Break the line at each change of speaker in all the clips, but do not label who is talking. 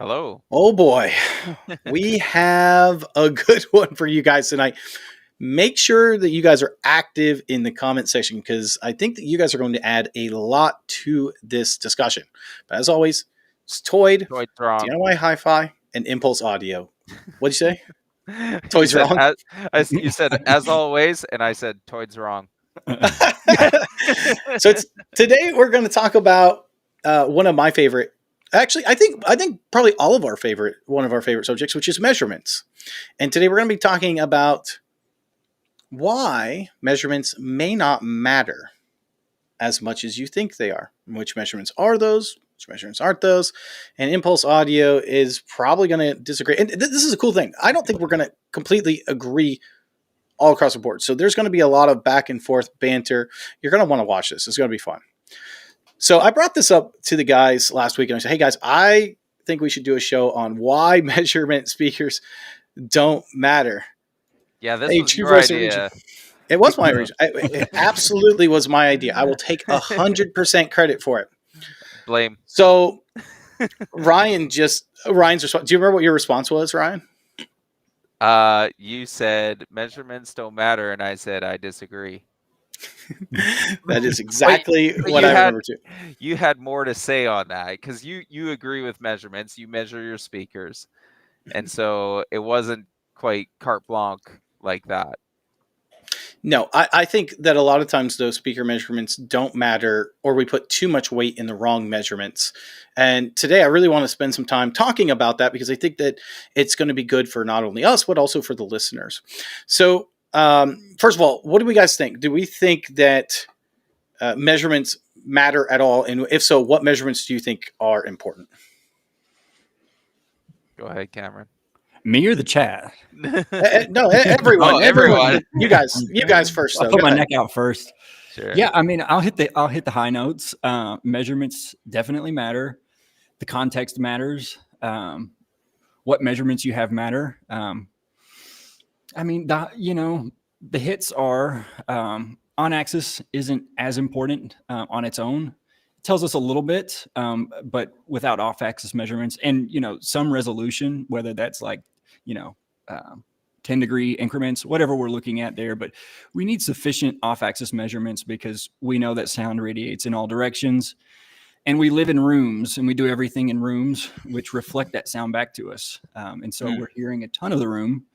Hello.
Oh boy, we have a good one for you guys tonight. Make sure that you guys are active in the comment section because I think that you guys are going to add a lot to this discussion. But as always, it's Toid,
Toid's wrong.
DIY Hi-Fi, and Impulse Audio. What'd you say?
You
Toid's
said
wrong.
you said as always, and I said Toid's wrong.
So today we're going to talk about one of my favorite. Actually, I think probably all of our favorite one of our favorite subjects, which is measurements. And today we're going to be talking about why measurements may not matter as much as you think they are. Which measurements are those? Which measurements aren't those? And Impulse Audio is probably going to disagree. And this is a cool thing. I don't think we're going to completely agree all across the board. So there's going to be a lot of back and forth banter. You're going to want to watch this. It's going to be fun. So I brought this up to the guys last week and I said, hey guys, I think we should do a show on why measurement speakers don't matter.
Yeah, this
Hey,
was
True
your
Voice Origin.
idea.
It was my origin. It absolutely was my idea. I will take 100% credit for it.
Blame.
So Ryan's response. Do you remember what your response was, Ryan?
You said measurements don't matter, and I said I disagree.
That is exactly what I remember too.
You had more to say on that because you agree with measurements. You measure your speakers, and so it wasn't quite carte blanche like that.
No, I think that a lot of times those speaker measurements don't matter, or we put too much weight in the wrong measurements. And today I really want to spend some time talking about that because I think that it's going to be good for not only us, but also for the listeners. So, first of all, what do we guys think? Do we think that measurements matter at all? And if so, what measurements do you think are important?
Go ahead, Cameron.
Me or the chat?
No, everyone.
Oh, everyone.
You guys first.
I'll put my neck out first.
Sure.
Yeah, I mean, I'll hit the high notes. Measurements definitely matter. The context matters. What measurements you have matter. I mean, the hits are on axis isn't as important on its own. It tells us a little bit, but without off axis measurements and some resolution, whether that's like 10-degree increments, whatever we're looking at there. But we need sufficient off-axis measurements because we know that sound radiates in all directions. And we live in rooms and we do everything in rooms which reflect that sound back to us. And so we're hearing a ton of the room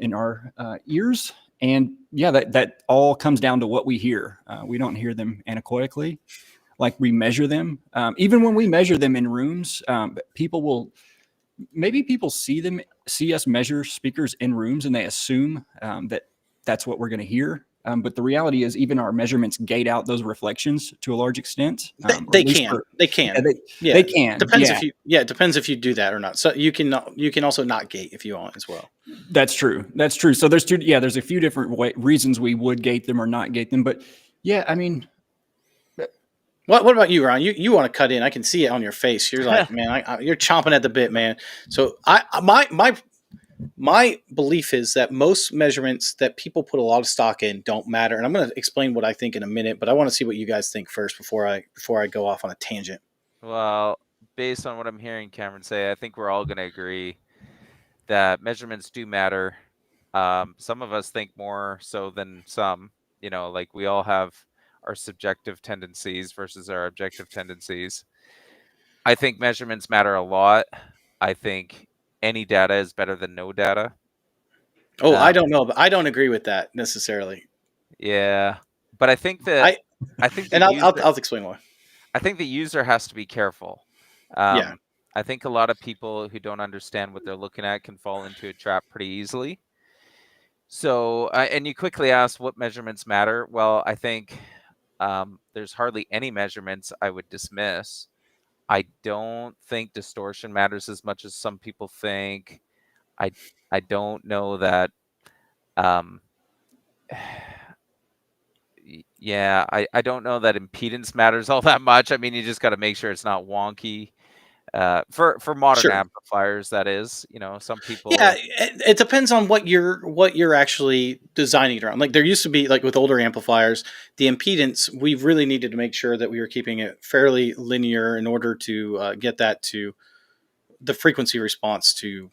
in our ears. And yeah, that all comes down to what we hear. We don't hear them anechoically like we measure them. Even when we measure them in rooms, people see us measure speakers in rooms and they assume that that's what we're going to hear. But the reality is even our measurements gate out those reflections to a large extent.
They can.
They can.
Depends it depends if you do that or not. So you can also not gate if you want as well.
That's true. So there's a few different reasons we would gate them or not gate them. But yeah, I mean,
what about you, Ron? You want to cut in? I can see it on your face. You're like, man, you're chomping at the bit, man. So my belief is that most measurements that people put a lot of stock in don't matter, and I'm going to explain what I think in a minute. But I want to see what you guys think first before I go off on a tangent.
Well, based on what I'm hearing Cameron say, I think we're all going to agree that measurements do matter. Some of us think more so than some. Like we all have our subjective tendencies versus our objective tendencies. I think measurements matter a lot. I think any data is better than no data.
Oh, I don't know, but I don't agree with that necessarily.
Yeah, but I think that
I'll explain why.
I think the user has to be careful.
Yeah.
I think a lot of people who don't understand what they're looking at can fall into a trap pretty easily. So, and you quickly asked what measurements matter. Well, I think there's hardly any measurements I would dismiss. I don't think distortion matters as much as some people think. I don't know that. Yeah, I don't know that impedance matters all that much. I mean, you just got to make sure it's not wonky. For modern amplifiers, that is, some people.
Yeah, it depends on what you're actually designing it around. Like there used to be, like with older amplifiers, the impedance, we really needed to make sure that we were keeping it fairly linear in order to get that to the frequency response to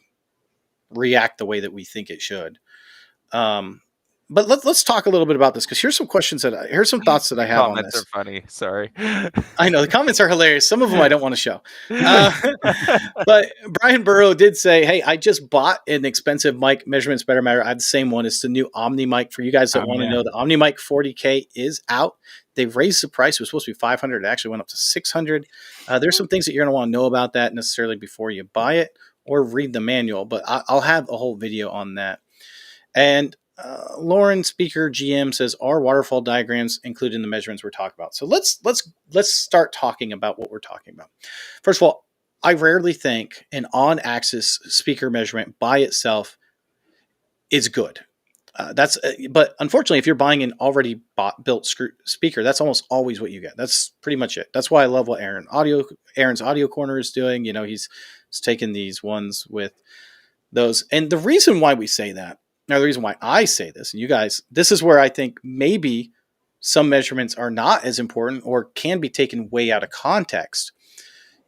react the way that we think it should. But let's talk a little bit about this, because here's some thoughts that I
The
have on
comments are
this.
funny. Sorry.
I know the comments are hilarious. Some of them I don't want to show. But Brian Burrow did say, "Hey, I just bought an expensive mic. Measurements better matter. I have the same one. It's the new Omni mic. For you guys that want to know, the Omni mic 40K is out. They've raised the price. It was supposed to be 500. It actually went up to 600. There's some things that you're going to want to know about that necessarily before you buy it or read the manual. But I'll have a whole video on that." And Lauren Speaker GM says, "Are waterfall diagrams included in the measurements we're talking about?" So let's start talking about what we're talking about. First of all, I rarely think an on-axis speaker measurement by itself is good. But unfortunately, if you're buying an already built speaker, that's almost always what you get. That's pretty much it. That's why I love what Aaron's Audio Corner is doing. He's taken these ones with those, and the reason why we say that. Now, the reason why I say this, and you guys, this is where I think maybe some measurements are not as important or can be taken way out of context,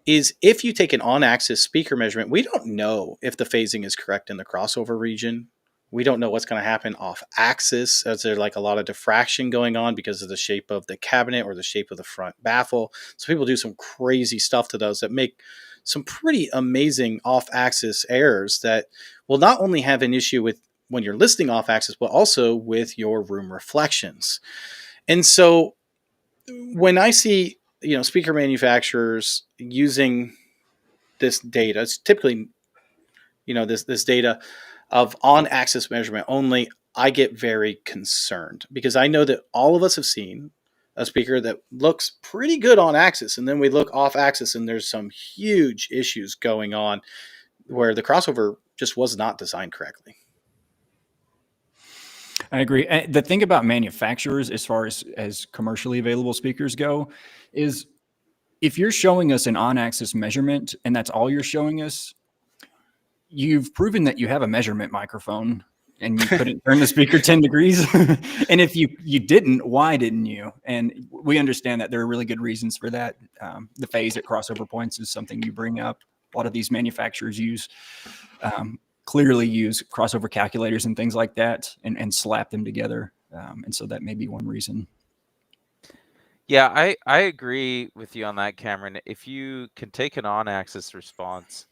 is if you take an on-axis speaker measurement, we don't know if the phasing is correct in the crossover region. We don't know what's going to happen off-axis. Is there like a lot of diffraction going on because of the shape of the cabinet or the shape of the front baffle? So people do some crazy stuff to those that make some pretty amazing off-axis errors that will not only have an issue with when you're listening off axis, but also with your room reflections. And so when I see, speaker manufacturers using this data, it's typically, this data of on axis measurement only, I get very concerned, because I know that all of us have seen a speaker that looks pretty good on axis, and then we look off axis and there's some huge issues going on where the crossover just was not designed correctly.
I agree. The thing about manufacturers, as far as commercially available speakers go, is if you're showing us an on-axis measurement and that's all you're showing us, you've proven that you have a measurement microphone and you couldn't turn the speaker 10 degrees. And if you didn't, why didn't you? And we understand that there are really good reasons for that. The phase at crossover points is something you bring up. A lot of these manufacturers clearly use crossover calculators and things like that and slap them together. And so that may be one reason.
Yeah, I agree with you on that, Cameron. If you can take an on-axis response,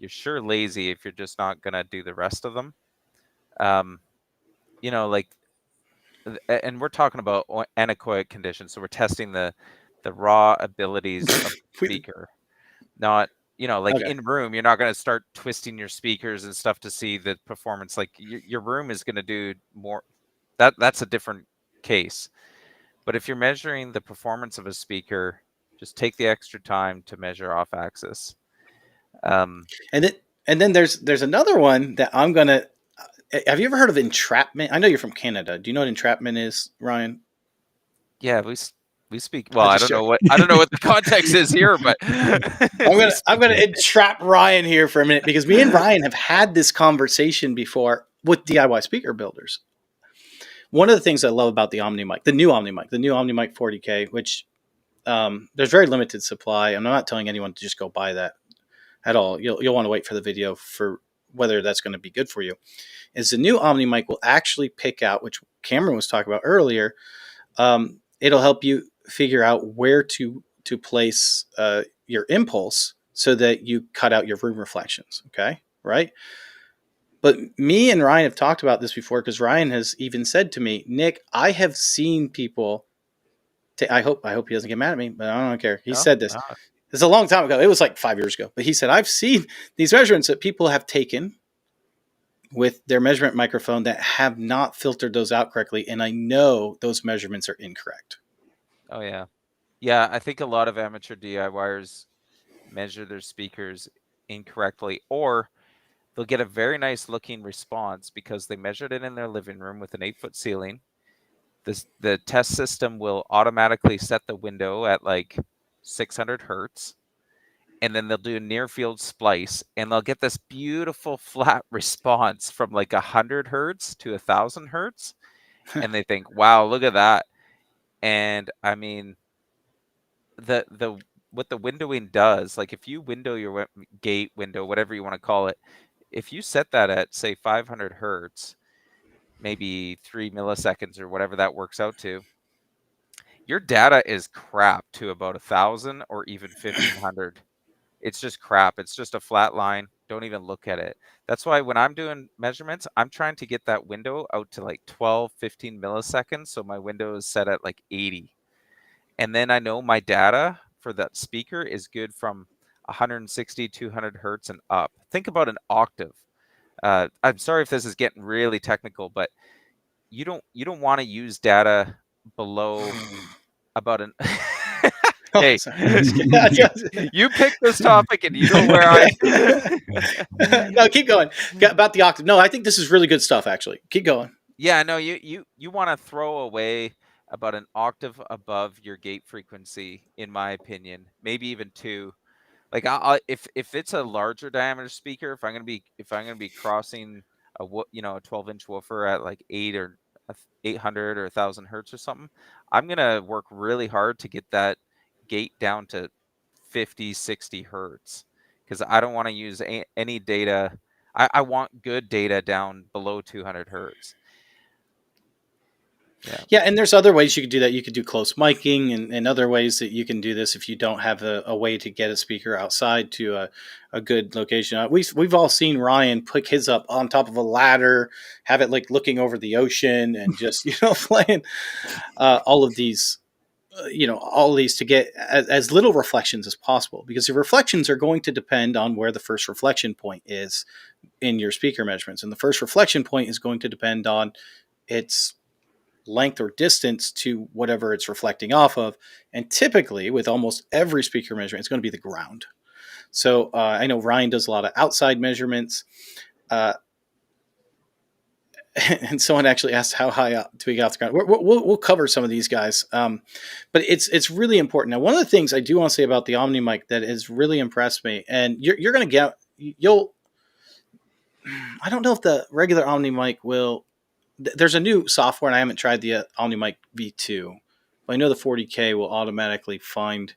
you're sure lazy if you're just not going to do the rest of them. And we're talking about anechoic conditions. So we're testing the raw abilities of the speaker, not,
Okay.
in room, you're not going to start twisting your speakers and stuff to see the performance. Like your room is going to do more. That's a different case. But if you're measuring the performance of a speaker, just take the extra time to measure off axis.
And then there's another one that I'm gonna. Have you ever heard of entrapment? I know you're from Canada. Do you know what entrapment is, Ryan?
Yeah, we speak. Well, I don't know what the context is here, but
I'm gonna entrap Ryan here for a minute, because me and Ryan have had this conversation before with DIY speaker builders. One of the things I love about the Omni mic, the new Omni mic 40K, which there's very limited supply, and I'm not telling anyone to just go buy that at all. You'll want to wait for the video for whether that's going to be good for you. Is the new Omni mic will actually pick out, which Cameron was talking about earlier. It'll help you figure out where to place your impulse so that you cut out your room reflections. Okay, right? But me and Ryan have talked about this before, because Ryan has even said to me, "Nick, I have seen people." I hope he doesn't get mad at me, but I don't care. He said this. It's a long time ago. It was like 5 years ago. But he said, "I've seen these measurements that people have taken with their measurement microphone that have not filtered those out correctly, and I know those measurements are incorrect."
Oh yeah. Yeah, I think a lot of amateur DIYers measure their speakers incorrectly, or they'll get a very nice looking response because they measured it in their living room with an 8-foot ceiling. The test system will automatically set the window at like 600 hertz, and then they'll do a near field splice, and they'll get this beautiful flat response from like 100 hertz to 1,000 hertz, and they think, "Wow, look at that!" And I mean, the what the windowing does, like if you window your gate window, whatever you want to call it, if you set that at say 500 hertz, maybe 3 milliseconds or whatever that works out to, your data is crap to about 1,000 or even 1,500. It's just crap. It's just a flat line. Don't even look at it. That's why when I'm doing measurements, I'm trying to get that window out to like 12, 15 milliseconds. So my window is set at like 80. And then I know my data for that speaker is good from 160, 200 hertz and up. Think about an octave. I'm sorry if this is getting really technical, but you don't want to use data below about an
Oh,
hey,
sorry.
you picked this topic and you know where I
No, keep going. About the octave. No, I think this is really good stuff. Actually, keep going.
yeah, no, you want to throw away about an octave above your gate frequency, in my opinion, maybe even two. Like if it's a larger diameter speaker, if I'm gonna be crossing a 12-inch woofer at like 800 or 1,000 hertz or something, I'm gonna work really hard to get that gate down to 50, 60 hertz because I don't want to use any data. I want good data down below 200 hertz.
Yeah, and there's other ways you could do that. You could do close miking and other ways that you can do this if you don't have a way to get a speaker outside to a good location. We've all seen Ryan pick his up on top of a ladder, have it like looking over the ocean, and just playing all of these. All of these to get as little reflections as possible, because the reflections are going to depend on where the first reflection point is in your speaker measurements, and the first reflection point is going to depend on its length or distance to whatever it's reflecting off of. And typically, with almost every speaker measurement, it's going to be the ground. So I know Ryan does a lot of outside measurements. And someone actually asked how high up do we get off the ground. We'll cover some of these guys, but it's really important. Now, one of the things I do want to say about the Omni mic that has really impressed me, and you're going to I don't know if the regular Omni mic will. There's a new software, and I haven't tried the Omni mic V2, but I know the 40K will automatically find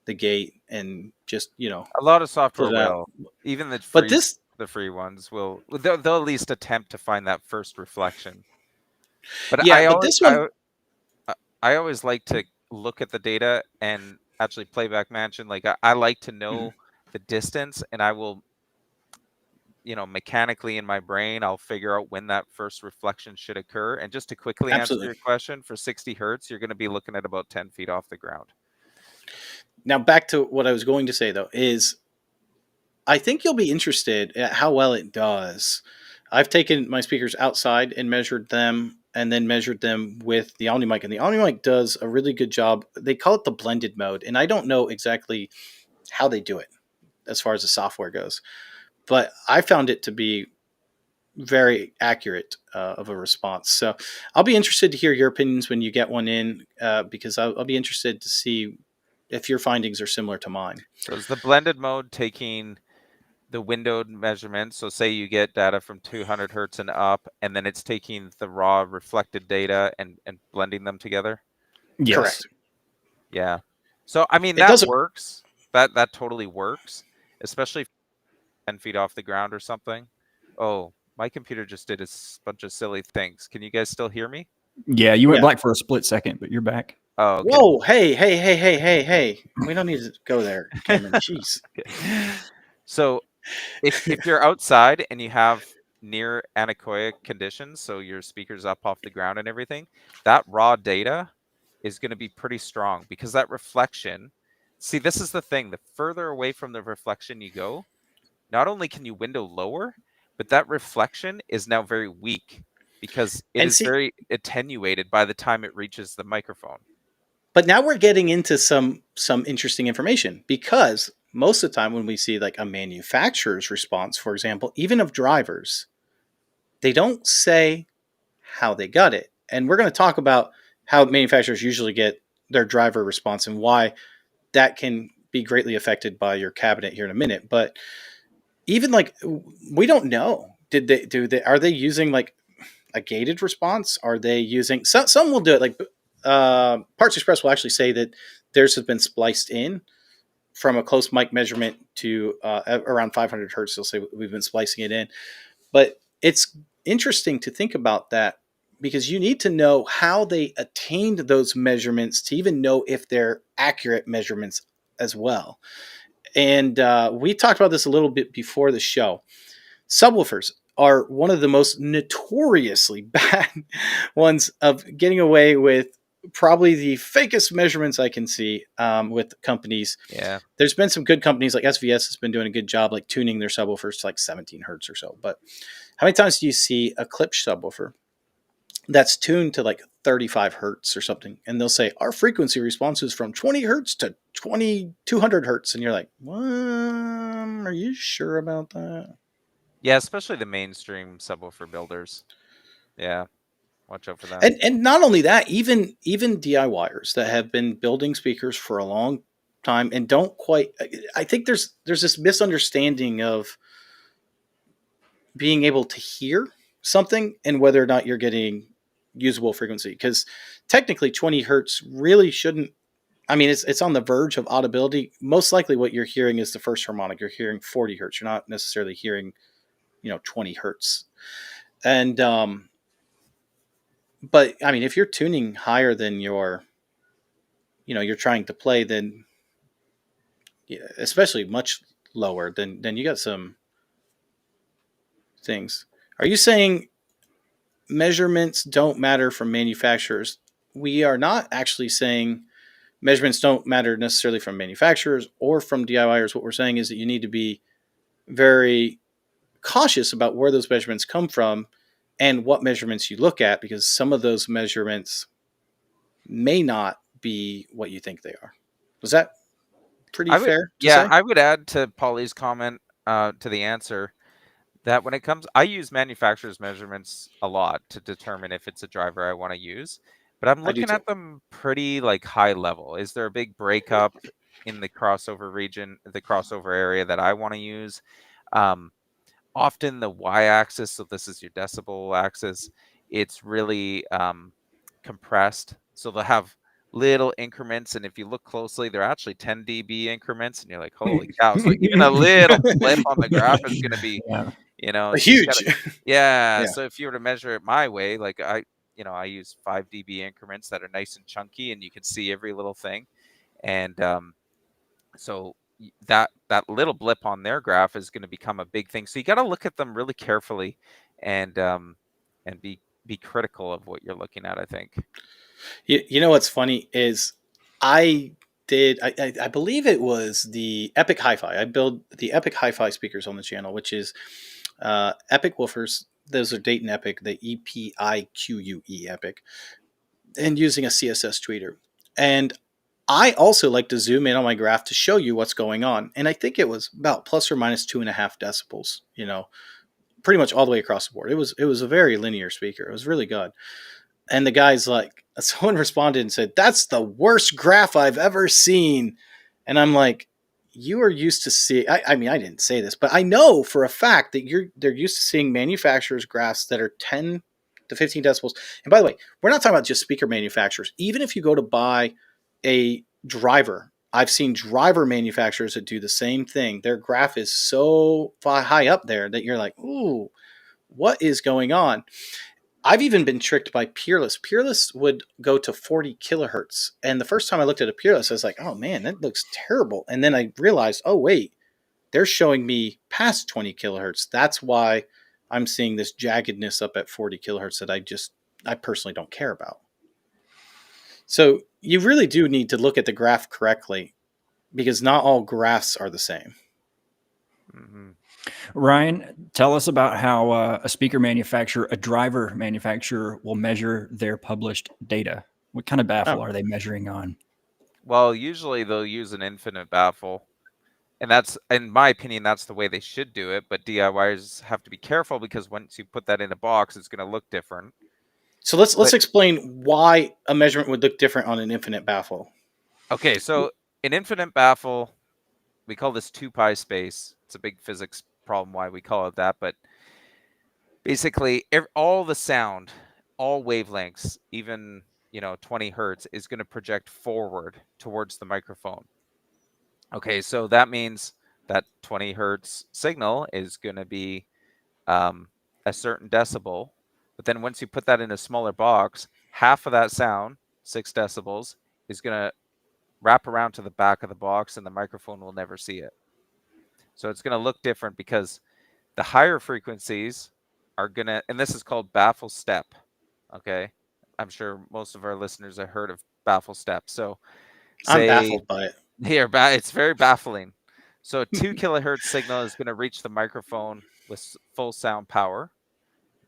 the gate and just
A lot of software
put it out.
will, even
But this,
the free ones will. They'll at least attempt to find that first reflection. But
yeah, but this one,
I always like to look at the data and actually playback match, and like I like to know the distance, and I will, mechanically in my brain, I'll figure out when that first reflection should occur. And just to quickly answer
absolutely.
your question, for 60 hertz, you're going to be looking at about 10 feet off the ground.
Now, back to what I was going to say, though, is I think you'll be interested at how well it does. I've taken my speakers outside and measured them, and then measured them with the Omni mic, and the Omni mic does a really good job. They call it the blended mode, and I don't know exactly how they do it as far as the software goes, but I found it to be very accurate of a response. So I'll be interested to hear your opinions when you get one in, because I'll be interested to see if your findings are similar to mine.
So is the blended mode taking the windowed measurements? So say you get data from 200 hertz and up, and then it's taking the raw reflected data and blending them together?
Yes.
Correct.
Yeah. So, I mean,
It
that
doesn't.
works. That totally works, especially if 10 feet off the ground or something. Oh, my computer just did a bunch of silly things. Can you guys still hear me?
Yeah, you went
Yeah.
black for a split second, but you're back.
Oh, okay.
Whoa! Hey! We don't need to go there, Cameron. Jeez.
So if you're outside and you have near anechoic conditions, so your speaker's up off the ground and everything, that raw data is going to be pretty strong, because that reflection, see, this is the thing, the further away from the reflection you go, not only can you window lower, but that reflection is now very weak because it
And
is
see,
very attenuated by the time it reaches the microphone.
but now we're getting into some interesting information, because most of the time when we see like a manufacturer's response, for example, even of drivers, they don't say how they got it. And we're going to talk about how manufacturers usually get their driver response and why that can be greatly affected by your cabinet here in a minute. But even like, we don't know. Are they using like a gated response? Are they using some will do it like Parts Express will actually say that theirs has been spliced in, from a close mic measurement to around 500 hertz. They'll say we've been splicing it in. But it's interesting to think about that because you need to know how they attained those measurements to even know if they're accurate measurements as well. And we talked about this a little bit before the show. Subwoofers are one of the most notoriously bad ones of getting away with probably the fakest measurements I can see with companies.
Yeah.
There's been some good companies like SVS has been doing a good job like tuning their subwoofers to like 17 hertz or so. But how many times do you see a Klipsch subwoofer that's tuned to like 35 hertz or something? And they'll say, our frequency response is from 20 hertz to 200 hertz. And you're like, what? Are you sure about that?
Yeah, especially the mainstream subwoofer builders. Yeah, watch out for them.
And not only that, even DIYers that have been building speakers for a long time and don't quite. I think there's this misunderstanding of being able to hear something and whether or not you're getting usable frequency, because technically 20 hertz really shouldn't. I mean, it's on the verge of audibility. Most likely, what you're hearing is the first harmonic. You're hearing 40 hertz. You're not necessarily hearing, 20 hertz. And but I mean, if you're tuning higher than you're trying to play, then especially much lower, then you got some things. Are you saying measurements don't matter from manufacturers? We are not actually saying measurements don't matter necessarily from manufacturers or from DIYers. What we're saying is that you need to be very cautious about where those measurements come from and what measurements you look at, because some of those measurements may not be what you think they are. Was that pretty fair to say?
I would add to Polly's comment to the answer that when it comes, I use manufacturer's measurements a lot to determine if it's a driver I want to use, but I'm
I do
looking
too.
at them pretty like high level. Is there a big breakup in the crossover region, the crossover area that I want to use? Often the y-axis, so this is your decibel axis, it's really compressed. So they'll have little increments, and if you look closely, they're actually 10 dB increments, and you're like, holy cow. So even a little blip on the graph is going to be,
Yeah.
so you got
Huge.
to, yeah.
Yeah.
So if you were to measure it my way, like I use 5 dB increments that are nice and chunky, and you can see every little thing. And so that little blip on their graph is going to become a big thing. So you got to look at them really carefully and be critical of what you're looking at, I think.
You know what's funny is I I believe it was the Epic Hi-Fi. I build the Epic Hi-Fi speakers on the channel, which is Epic woofers. Those are Dayton Epic, the EPIQUE Epic, and using a CSS tweeter. And I also like to zoom in on my graph to show you what's going on. And I think it was about plus or minus 2.5 decibels, pretty much all the way across the board. It was a very linear speaker. It was really good. And the guy's like, someone responded and said, "That's the worst graph I've ever seen." And I'm like, you are used to see. I mean, I didn't say this, but I know for a fact that they're used to seeing manufacturers' graphs that are 10 to 15 decibels. And by the way, we're not talking about just speaker manufacturers. Even if you go to buy a driver, I've seen driver manufacturers that do the same thing. Their graph is so high up there that you're like, ooh, what is going on? I've even been tricked by Peerless. Peerless would go to 40 kilohertz. And the first time I looked at a Peerless, I was like, oh man, that looks terrible. And then I realized, oh wait, they're showing me past 20 kilohertz. That's why I'm seeing this jaggedness up at 40 kilohertz that I personally don't care about. So you really do need to look at the graph correctly, because not all graphs are the same.
Mm-hmm.
Ryan, tell us about how a speaker manufacturer, a driver manufacturer, will measure their published data. What kind of baffle are they measuring on?
Well, usually they'll use an infinite baffle. And that's, in my opinion, that's the way they should do it. But DIYers have to be careful, because once you put that in a box, it's going to look different.
So let's explain why a measurement would look different on an infinite baffle.
Okay, so an infinite baffle, we call this 2 pi space. It's a big physics problem why we call it that. But basically, all the sound, all wavelengths, even 20 hertz, is going to project forward towards the microphone. Okay, so that means that 20 hertz signal is going to be um, a certain decibel. But then once you put that in a smaller box, half of that sound, 6 decibels, is going to wrap around to the back of the box and the microphone will never see it. So it's going to look different because the higher frequencies are going to, and this is called baffle step. Okay. I'm sure most of our listeners have heard of baffle step. So
I'm
say
baffled by it.
here, it's very baffling. So a 2 kilohertz signal is going to reach the microphone with full sound power,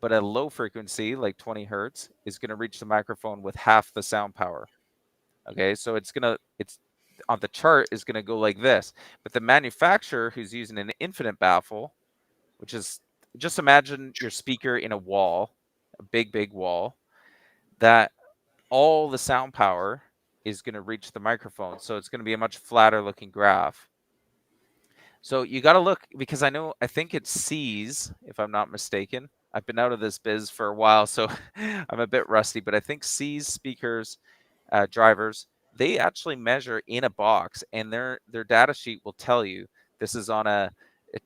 but a low frequency like 20 hertz is going to reach the microphone with half the sound power. Okay, so it's on the chart is going to go like this. But the manufacturer who's using an infinite baffle, which is, just imagine your speaker in a wall, a big wall, that all the sound power is going to reach the microphone. So it's going to be a much flatter looking graph. So you got to look, because I think it's C's, if I'm not mistaken. I've been out of this biz for a while, so I'm a bit rusty, but I think C's speakers, drivers, they actually measure in a box, and their data sheet will tell you this is on a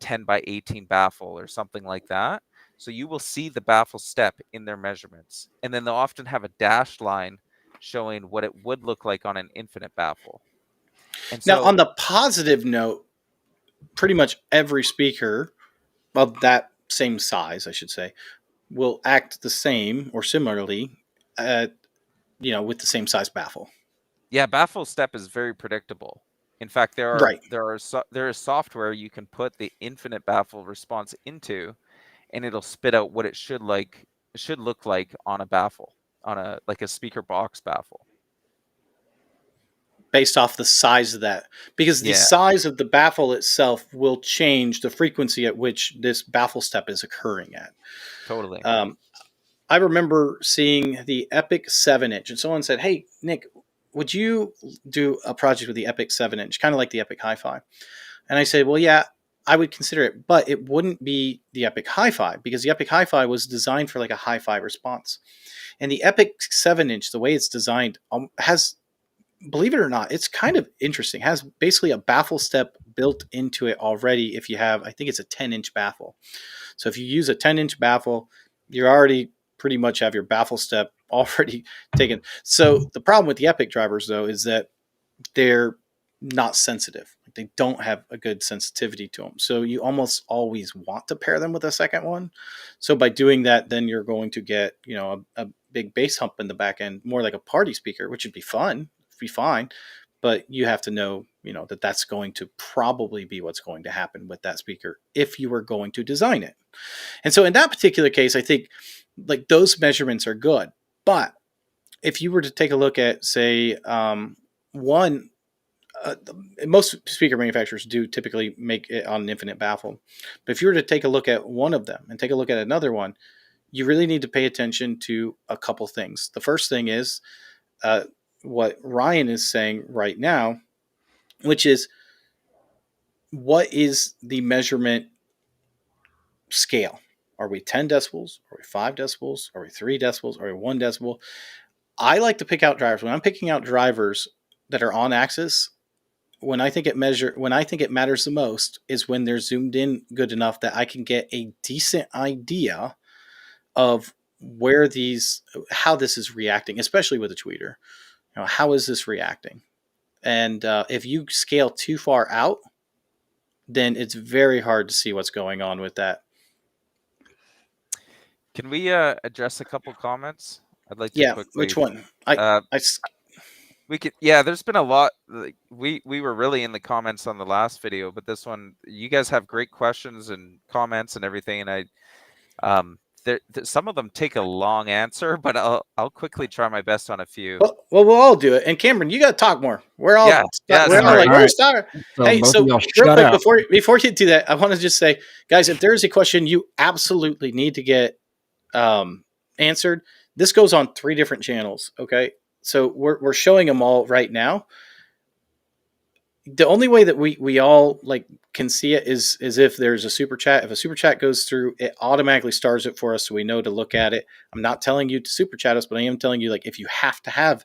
10 by 18 baffle or something like that. So you will see the baffle step in their measurements, and then they'll often have a dashed line showing what it would look like on an infinite baffle. And
Now,
so,
on the positive note, pretty much every speaker of that same size, I should say, will act the same or similarly, with the same size baffle.
yeah, baffle step is very predictable. In fact,
Right.
there is software you can put the infinite baffle response into, and it'll spit out what it should look like on a baffle, on a like a speaker box baffle.
Based off the size of that, because the
Yeah,
size of the baffle itself will change the frequency at which this baffle step is occurring at.
totally.
Um, I remember seeing the Epic 7-inch, and someone said, "Hey, Nick, would you do a project with the Epic 7-inch, kind of like the Epic Hi-Fi?" And I said, "Well, yeah, I would consider it, but it wouldn't be the Epic Hi-Fi because the Epic Hi-Fi was designed for like a hi-fi response, and the Epic 7-inch, the way it's designed, has, believe it or not, it's kind of interesting. It has basically a baffle step built into it already. If you have, I think it's a 10-inch baffle. So if you use a 10-inch baffle, you're already pretty much have your baffle step already taken. So the problem with the Epic drivers, though, is that they're not sensitive. They don't have a good sensitivity to them. So you almost always want to pair them with a second one. So by doing that, then you're going to get, a big bass hump in the back end, more like a party speaker, which would be fun, be fine. But you have to know, that that's going to probably be what's going to happen with that speaker if you were going to design it. And so in that particular case, I think like those measurements are good. But if you were to take a look at, say, one, most speaker manufacturers do typically make it on an infinite baffle. But if you were to take a look at one of them and take a look at another one, you really need to pay attention to a couple things. The first thing is what Ryan is saying right now, which is what is the measurement scale? Are we 10 decibels? Are we 5 decibels? Are we 3 decibels? Are we 1 decibel? I like to pick out drivers. When I'm picking out drivers that are on axis, when I think it matters the most is when they're zoomed in good enough that I can get a decent idea of how this is reacting, especially with a tweeter. How is this reacting? And if you scale too far out, then it's very hard to see what's going on with that.
Can we address a couple comments? I'd like to
Yeah,
quickly.
which one?
Uh, we could. Yeah, there's been a lot. Like, we were really in the comments on the last video, but this one, you guys have great questions and comments and everything, and some of them take a long answer, but I'll quickly try my best on a few.
Well, we'll all do it. And Cameron, you got to talk more. We're all,
Yeah, yeah.
we're all
All
like,
right,
we're
all right.
star.
So
Hey,
both
so
of y'all
real
shut
quick
up.
before you do that, I want to just say, guys, if there is a question you absolutely need to get answered, this goes on 3 different channels. Okay, so we're showing them all right now. The only way that we all like can see it is if there's a super chat. If a super chat goes through, it automatically stars it for us, so we know to look at it. I'm not telling you to super chat us, but I am telling you, like, if you have to have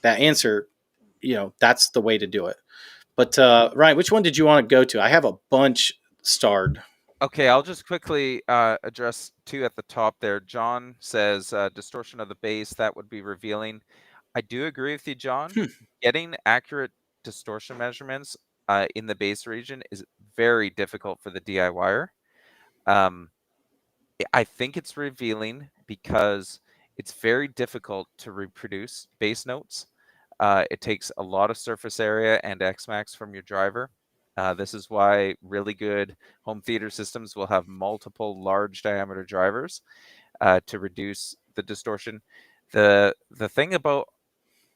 that answer, that's the way to do it. But Ryan, which one did you want to go to? I have a bunch starred.
Okay, I'll just quickly address two at the top there. John says distortion of the bass, that would be revealing. I do agree with you, John.
Hmm.
Getting accurate distortion measurements in the bass region is very difficult for the DIYer. Um, I think it's revealing because it's very difficult to reproduce bass notes. It takes a lot of surface area and Xmax from your driver. This is why really good home theater systems will have multiple large diameter drivers to reduce the distortion. The thing about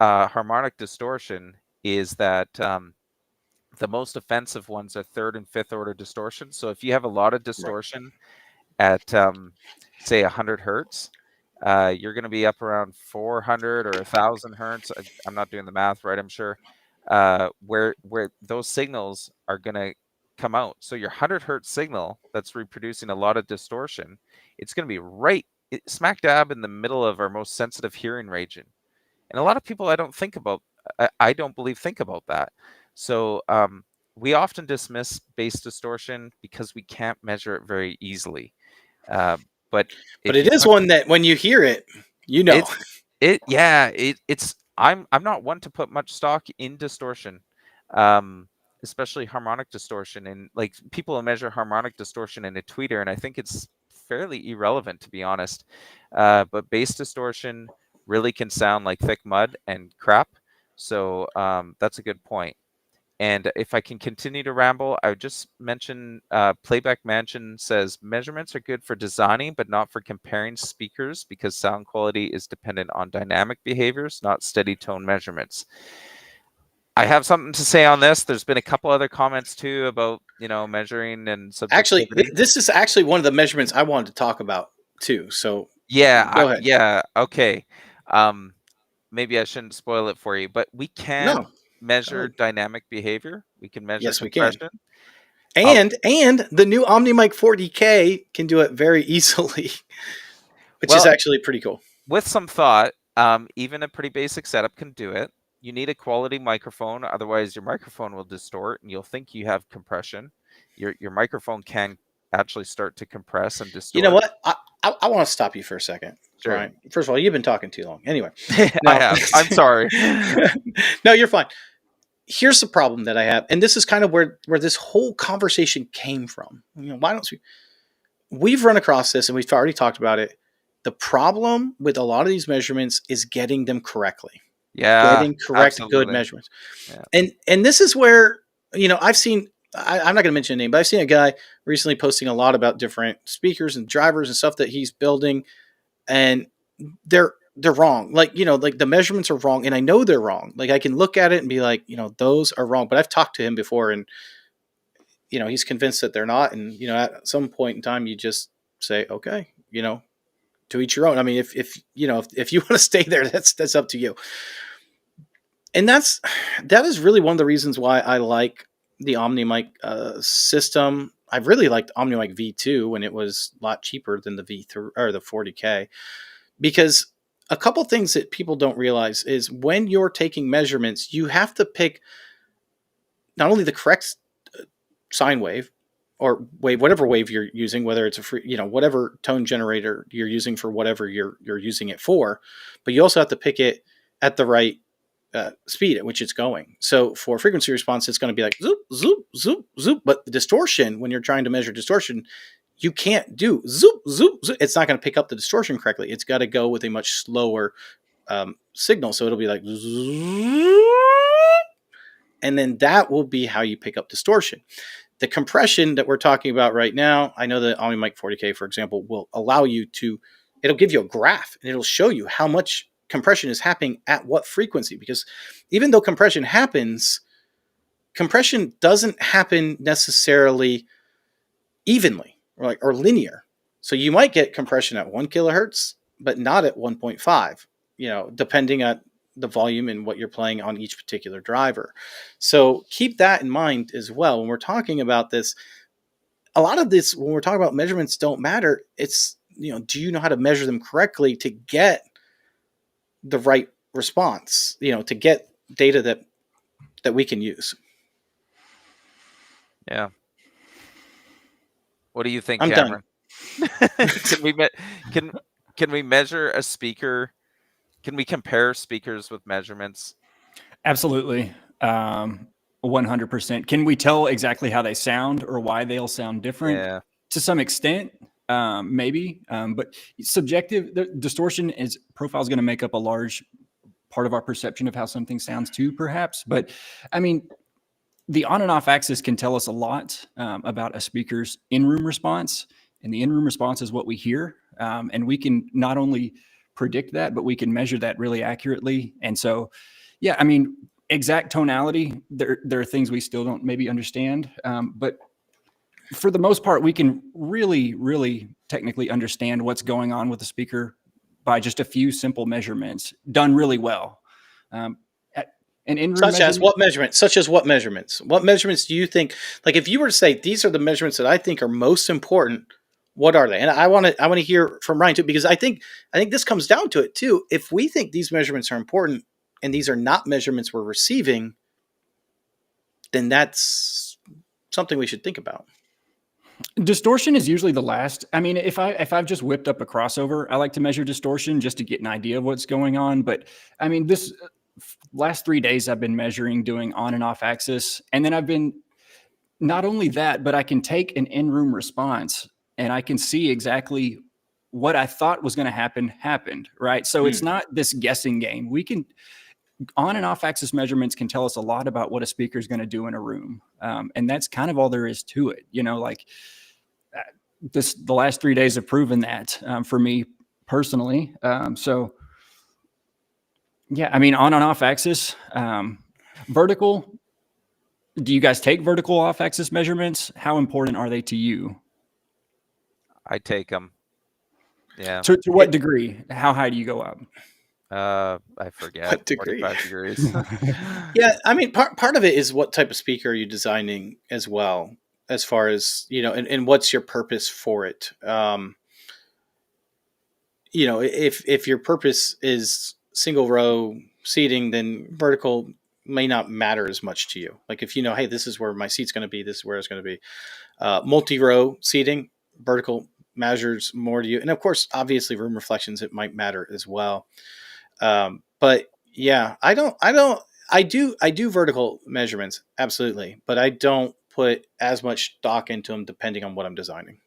harmonic distortion is that the most offensive ones are third and fifth order distortion. So if you have a lot of
Right.
distortion at say 100 hertz, you're going to be up around 400 or 1,000 hertz. I'm not doing the math right, I'm sure. Where those signals are going to come out. So your 100 hertz signal that's reproducing a lot of distortion, it's going to be right smack dab in the middle of our most sensitive hearing region. And a lot of people I don't believe think about that. So we often dismiss bass distortion because we can't measure it very easily. Uh, but
But
if
it
you
is
put
one that when you hear it, you know.
it's yeah, it's I'm not one to put much stock in distortion, um, especially harmonic distortion. And like people will measure harmonic distortion in a tweeter, and I think it's fairly irrelevant to be honest. But bass distortion really can sound like thick mud and crap. So that's a good point. And if I can continue to ramble, I would just mention Playback Mansion says measurements are good for designing, but not for comparing speakers because sound quality is dependent on dynamic behaviors, not steady tone measurements. I have something to say on this. There's been a couple other comments too about, measuring and
Actually,
subjectivity.
this is actually one of the measurements I wanted to talk about too. So
Yeah,
go ahead.
yeah, okay. Um, Maybe I shouldn't spoil it for you, but we can
No.
measure
Oh,
dynamic behavior. We can measure
yes, we can.
compression. Uh,
And the new OmniMic 40K can do it very easily, which is
well,
actually pretty cool.
with some thought, even a pretty basic setup can do it. You need a quality microphone, otherwise your microphone will distort and you'll think you have compression. Your microphone can actually start to compress and
You know
distort.
what? I want to stop you for a second,
Sure.
Ryan. First of all, you've been talking too long. Anyway,
I
no,
have. I'm sorry.
no, you're fine. Here's the problem that I have, and this is kind of where this whole conversation came from. Why don't we? We've run across this, and we've already talked about it. The problem with a lot of these measurements is getting them correctly,
Yeah,
getting correct, good
absolutely.
measurements.
Yeah.
And this is where I've seen. I'm not going to mention a name, but I've seen a guy recently posting a lot about different speakers and drivers and stuff that he's building, and they're wrong. Like like the measurements are wrong, and I know they're wrong. Like I can look at it and be like, those are wrong. But I've talked to him before, and he's convinced that they're not. And at some point in time, you just say, okay, to each your own. I mean, if you want to stay there, that's up to you. And that is really one of the reasons why I like the OmniMic system. I really liked OmniMic V2 when it was a lot cheaper than the V3 or the 40K, because a couple things that people don't realize is when you're taking measurements, you have to pick not only the correct sine wave or wave, whatever wave you're using, whether it's a free, whatever tone generator you're using for whatever you're using it for, but you also have to pick it at the right speed at which it's going. So for frequency response, it's going to be like zoop, zoop, zoop, zoop. But the distortion, when you're trying to measure distortion, you can't do zoop, zoop, zoop. It's not going to pick up the distortion correctly. It's got to go with a much slower signal. So it'll be like zoop, and then that will be how you pick up distortion. The compression that we're talking about right now, I know the OmniMic 40K, for example, will allow you to, it'll give you a graph and it'll show you how much compression is happening at what frequency. Because even though compression happens, compression doesn't happen necessarily evenly or linear. So you might get compression at 1 kilohertz, but not at 1.5, depending on the volume and what you're playing on each particular driver. So keep that in mind as well. When we're talking about this, a lot of this, when we're talking about measurements don't matter. It's, do you know how to measure them correctly to get the right response, to get data that we can use.
Yeah. What do you think,
I'm done.
Cameron? Can we can can we measure a speaker? Can we compare speakers with measurements?
Absolutely. 100%. Can we tell exactly how they sound or why they'll sound different?
Yeah.
To some extent, maybe. But subjective distortion profile is going to make up a large part of our perception of how something sounds too, perhaps. But I mean, the on and off axis can tell us a lot about a speaker's in-room response, and the in-room response is what we hear, and we can not only predict that, but we can measure that really accurately. And so, yeah, I mean, exact tonality, there are things we still don't maybe understand, but for the most part, we can really technically understand what's going on with the speaker by just a few simple measurements done really well. Um, an in-room
Such as
measurement.
what measurements? Such as what measurements? What measurements do you think? Like, if you were to say these are the measurements that I think are most important, what are they? And I want to hear from Ryan too, because I think this comes down to it too. If we think these measurements are important and these are not measurements we're receiving, then that's something we should think about.
Distortion is usually the last. I mean, if I've just whipped up a crossover, I like to measure distortion just to get an idea of what's going on. But I mean, this last 3 days I've been measuring, doing on and off axis, and then I've been not only that, but I can take an in-room response and I can see exactly what I thought was going to happen happened. Right. So it's not this guessing game. We can on and off axis measurements can tell us a lot about what a speaker is going to do in a room, and that's kind of all there is to it. Like the last 3 days have proven that for me personally. So yeah, I mean, on and off axis, vertical. Do you guys take vertical off axis measurements? How important are they to you?
I take them. Yeah.
To what degree? How high do you go up?
I forget.
What degree?
45 degrees.
Yeah, I mean, part of it is what type of speaker are you designing as well, as far as and what's your purpose for it. If your purpose is single row seating, then vertical may not matter as much to you. Like if hey, this is where my seat's going to be, this is where it's going to be. Multi-row seating, vertical measures more to you, and of course, obviously, room reflections, it might matter as well. But yeah, I do vertical measurements, absolutely, but I don't put as much stock into them depending on what I'm designing.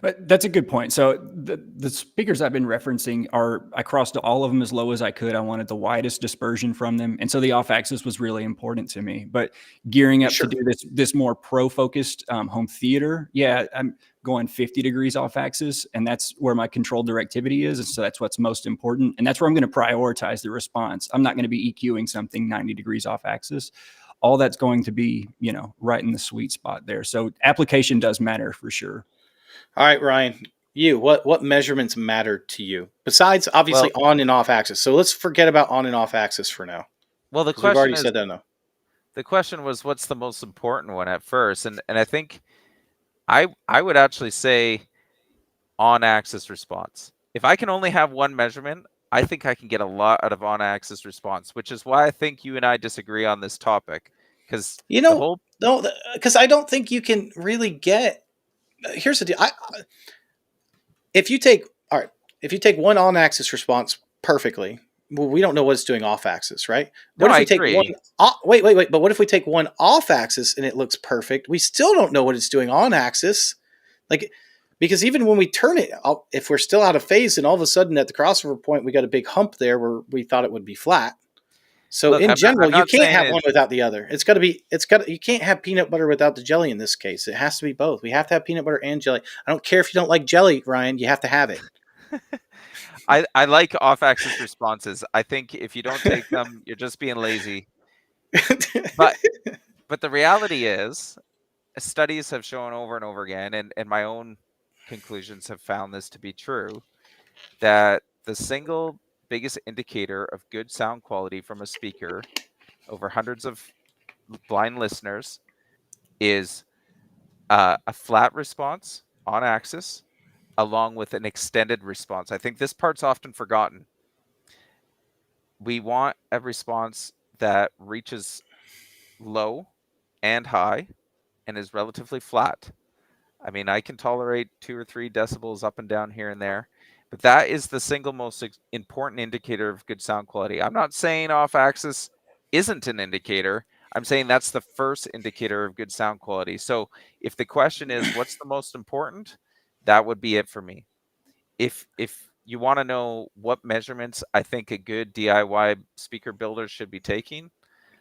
But that's a good point. So the speakers I've been referencing I crossed all of them as low as I could. I wanted the widest dispersion from them. And so the off axis was really important to me. But gearing up
Sure.
to do this more pro focused home theater, yeah, I'm going 50 degrees off axis. And that's where my controlled directivity is. And so that's what's most important. And that's where I'm going to prioritize the response. I'm not going to be EQing something 90 degrees off axis. All that's going to be, right in the sweet spot there. So application does matter for sure.
All right, Ryan, what measurements matter to you besides obviously
Well,
on and off axis? So let's forget about on and off axis for now,
the
because we've
question
already
is
said that. No.
the question was what's the most important one at first, and I think I would actually say on axis response. If I can only have one measurement, I think I can get a lot out of on axis response, which is why I think you and I disagree on this topic, because the whole
No, because I don't think you can really get. Here's the deal. If you take all right, if you take one on axis response perfectly, well, we don't know what it's doing off axis, right?
no,
What if
I
we take one?
agree.
Wait. But what if we take one off axis and it looks perfect? We still don't know what it's doing on axis, like because even when we turn it, if we're still out of phase, and all of a sudden at the crossover point we got a big hump there where we thought it would be flat. So
Look,
in
I'm
general, you
not
can't
saying
have one without the other. You can't have peanut butter without the jelly in this case. It has to be both. We have to have peanut butter and jelly. I don't care if you don't like jelly, Ryan. You have to have it.
I like off axis responses. I think if you don't take them, you're just being lazy. But the reality is, studies have shown over and over again, and my own conclusions have found this to be true, that the single biggest indicator of good sound quality from a speaker over hundreds of blind listeners is a flat response on axis along with an extended response. I think this part's often forgotten. We want a response that reaches low and high and is relatively flat. I mean, I can tolerate 2 or 3 decibels up and down here and there, but that is the single most important indicator of good sound quality. I'm not saying off axis isn't an indicator. I'm saying that's the first indicator of good sound quality. So if the question is what's the most important, that would be it for me. If you want to know what measurements I think a good DIY speaker builder should be taking,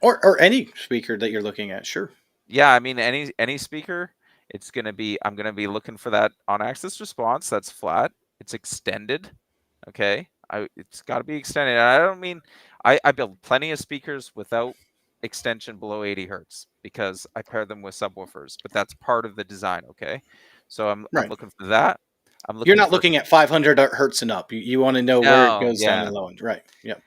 or any speaker that you're looking at, sure.
yeah, I mean any speaker, it's gonna be I'm gonna be looking for that on-axis response that's flat, it's extended, okay? It's got to be extended. And I don't mean I build plenty of speakers without extension below 80 hertz because I pair them with subwoofers, but that's part of the design, okay? So I'm
Right.
looking for that. I'm
You're
looking
not
for
looking at 500 hertz and up. You want to know where it
no,
goes down
yeah.
and low end. Right. Yeah.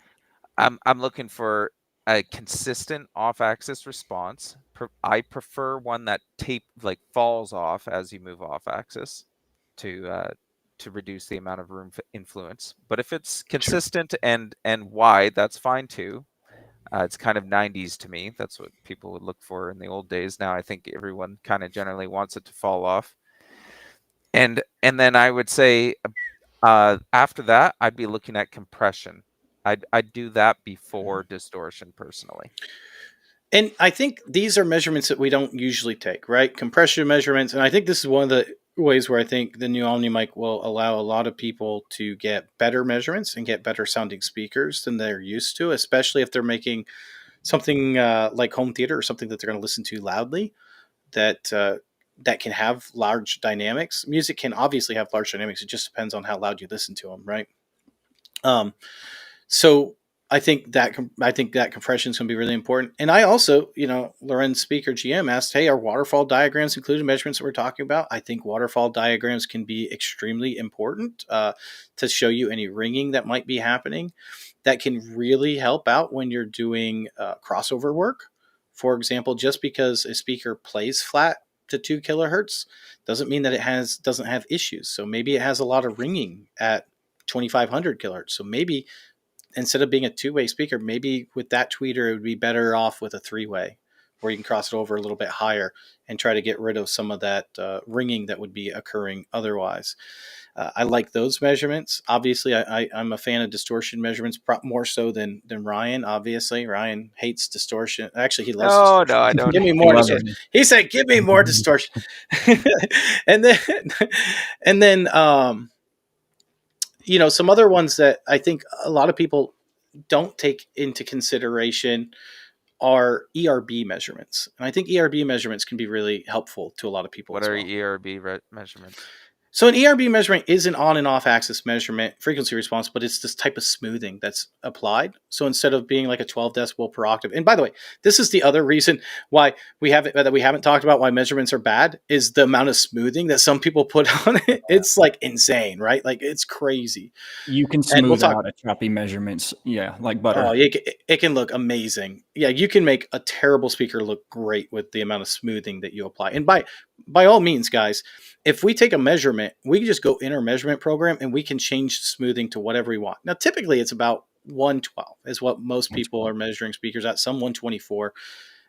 I'm looking for a consistent off-axis response. I prefer one that falls off as you move off-axis to reduce the amount of room influence. But if it's consistent and wide, that's fine too. It's kind of 90s to me. That's what people would look for in the old days. Now I think everyone kind of generally wants it to fall off. And then I would say after that, I'd be looking at compression. I'd do that before distortion personally.
And I think these are measurements that we don't usually take, right? Compression measurements. And I think this is one of the ways where I think the new Omni mic will allow a lot of people to get better measurements and get better sounding speakers than they're used to, especially if they're making something like home theater or something that they're going to listen to loudly that can have large dynamics. Music can obviously have large dynamics. It just depends on how loud you listen to them, right? So I think that compression is going to be really important. And I also, Lorenz Speaker GM asked, "Hey, are waterfall diagrams included measurements that we're talking about?" I think waterfall diagrams can be extremely important to show you any ringing that might be happening. That can really help out when you're doing crossover work. For example, just because a speaker plays flat to 2 kilohertz doesn't mean that it doesn't have issues. So maybe it has a lot of ringing at 2500 kilohertz. So maybe instead of being a two-way speaker, maybe with that tweeter, it would be better off with a three-way where you can cross it over a little bit higher and try to get rid of some of that ringing that would be occurring otherwise. I like those measurements. Obviously, I'm a fan of distortion measurements more so than Ryan. Obviously, Ryan hates distortion. Actually, he loves distortion.
No, I don't.
Give me more distortion. He said, "Give me more distortion." and then some other ones that I think a lot of people don't take into consideration are ERB measurements. And I think ERB measurements can be really helpful to a lot of people.
What are ERB measurements?
So an ERB measurement is an on and off axis measurement, frequency response, but it's this type of smoothing that's applied. So instead of being like a 12 decibel per octave, and by the way, this is the other reason why we haven't talked about why measurements are bad, is the amount of smoothing that some people put on it. It's like insane, right? Like it's crazy.
You can smooth out a choppy measurements, like butter.
Oh, it can look amazing. Yeah, you can make a terrible speaker look great with the amount of smoothing that you apply. And by all means, guys, if we take a measurement, we can just go in our measurement program and we can change the smoothing to whatever we want. Now, typically it's about 112 is what most people are measuring speakers at, some 124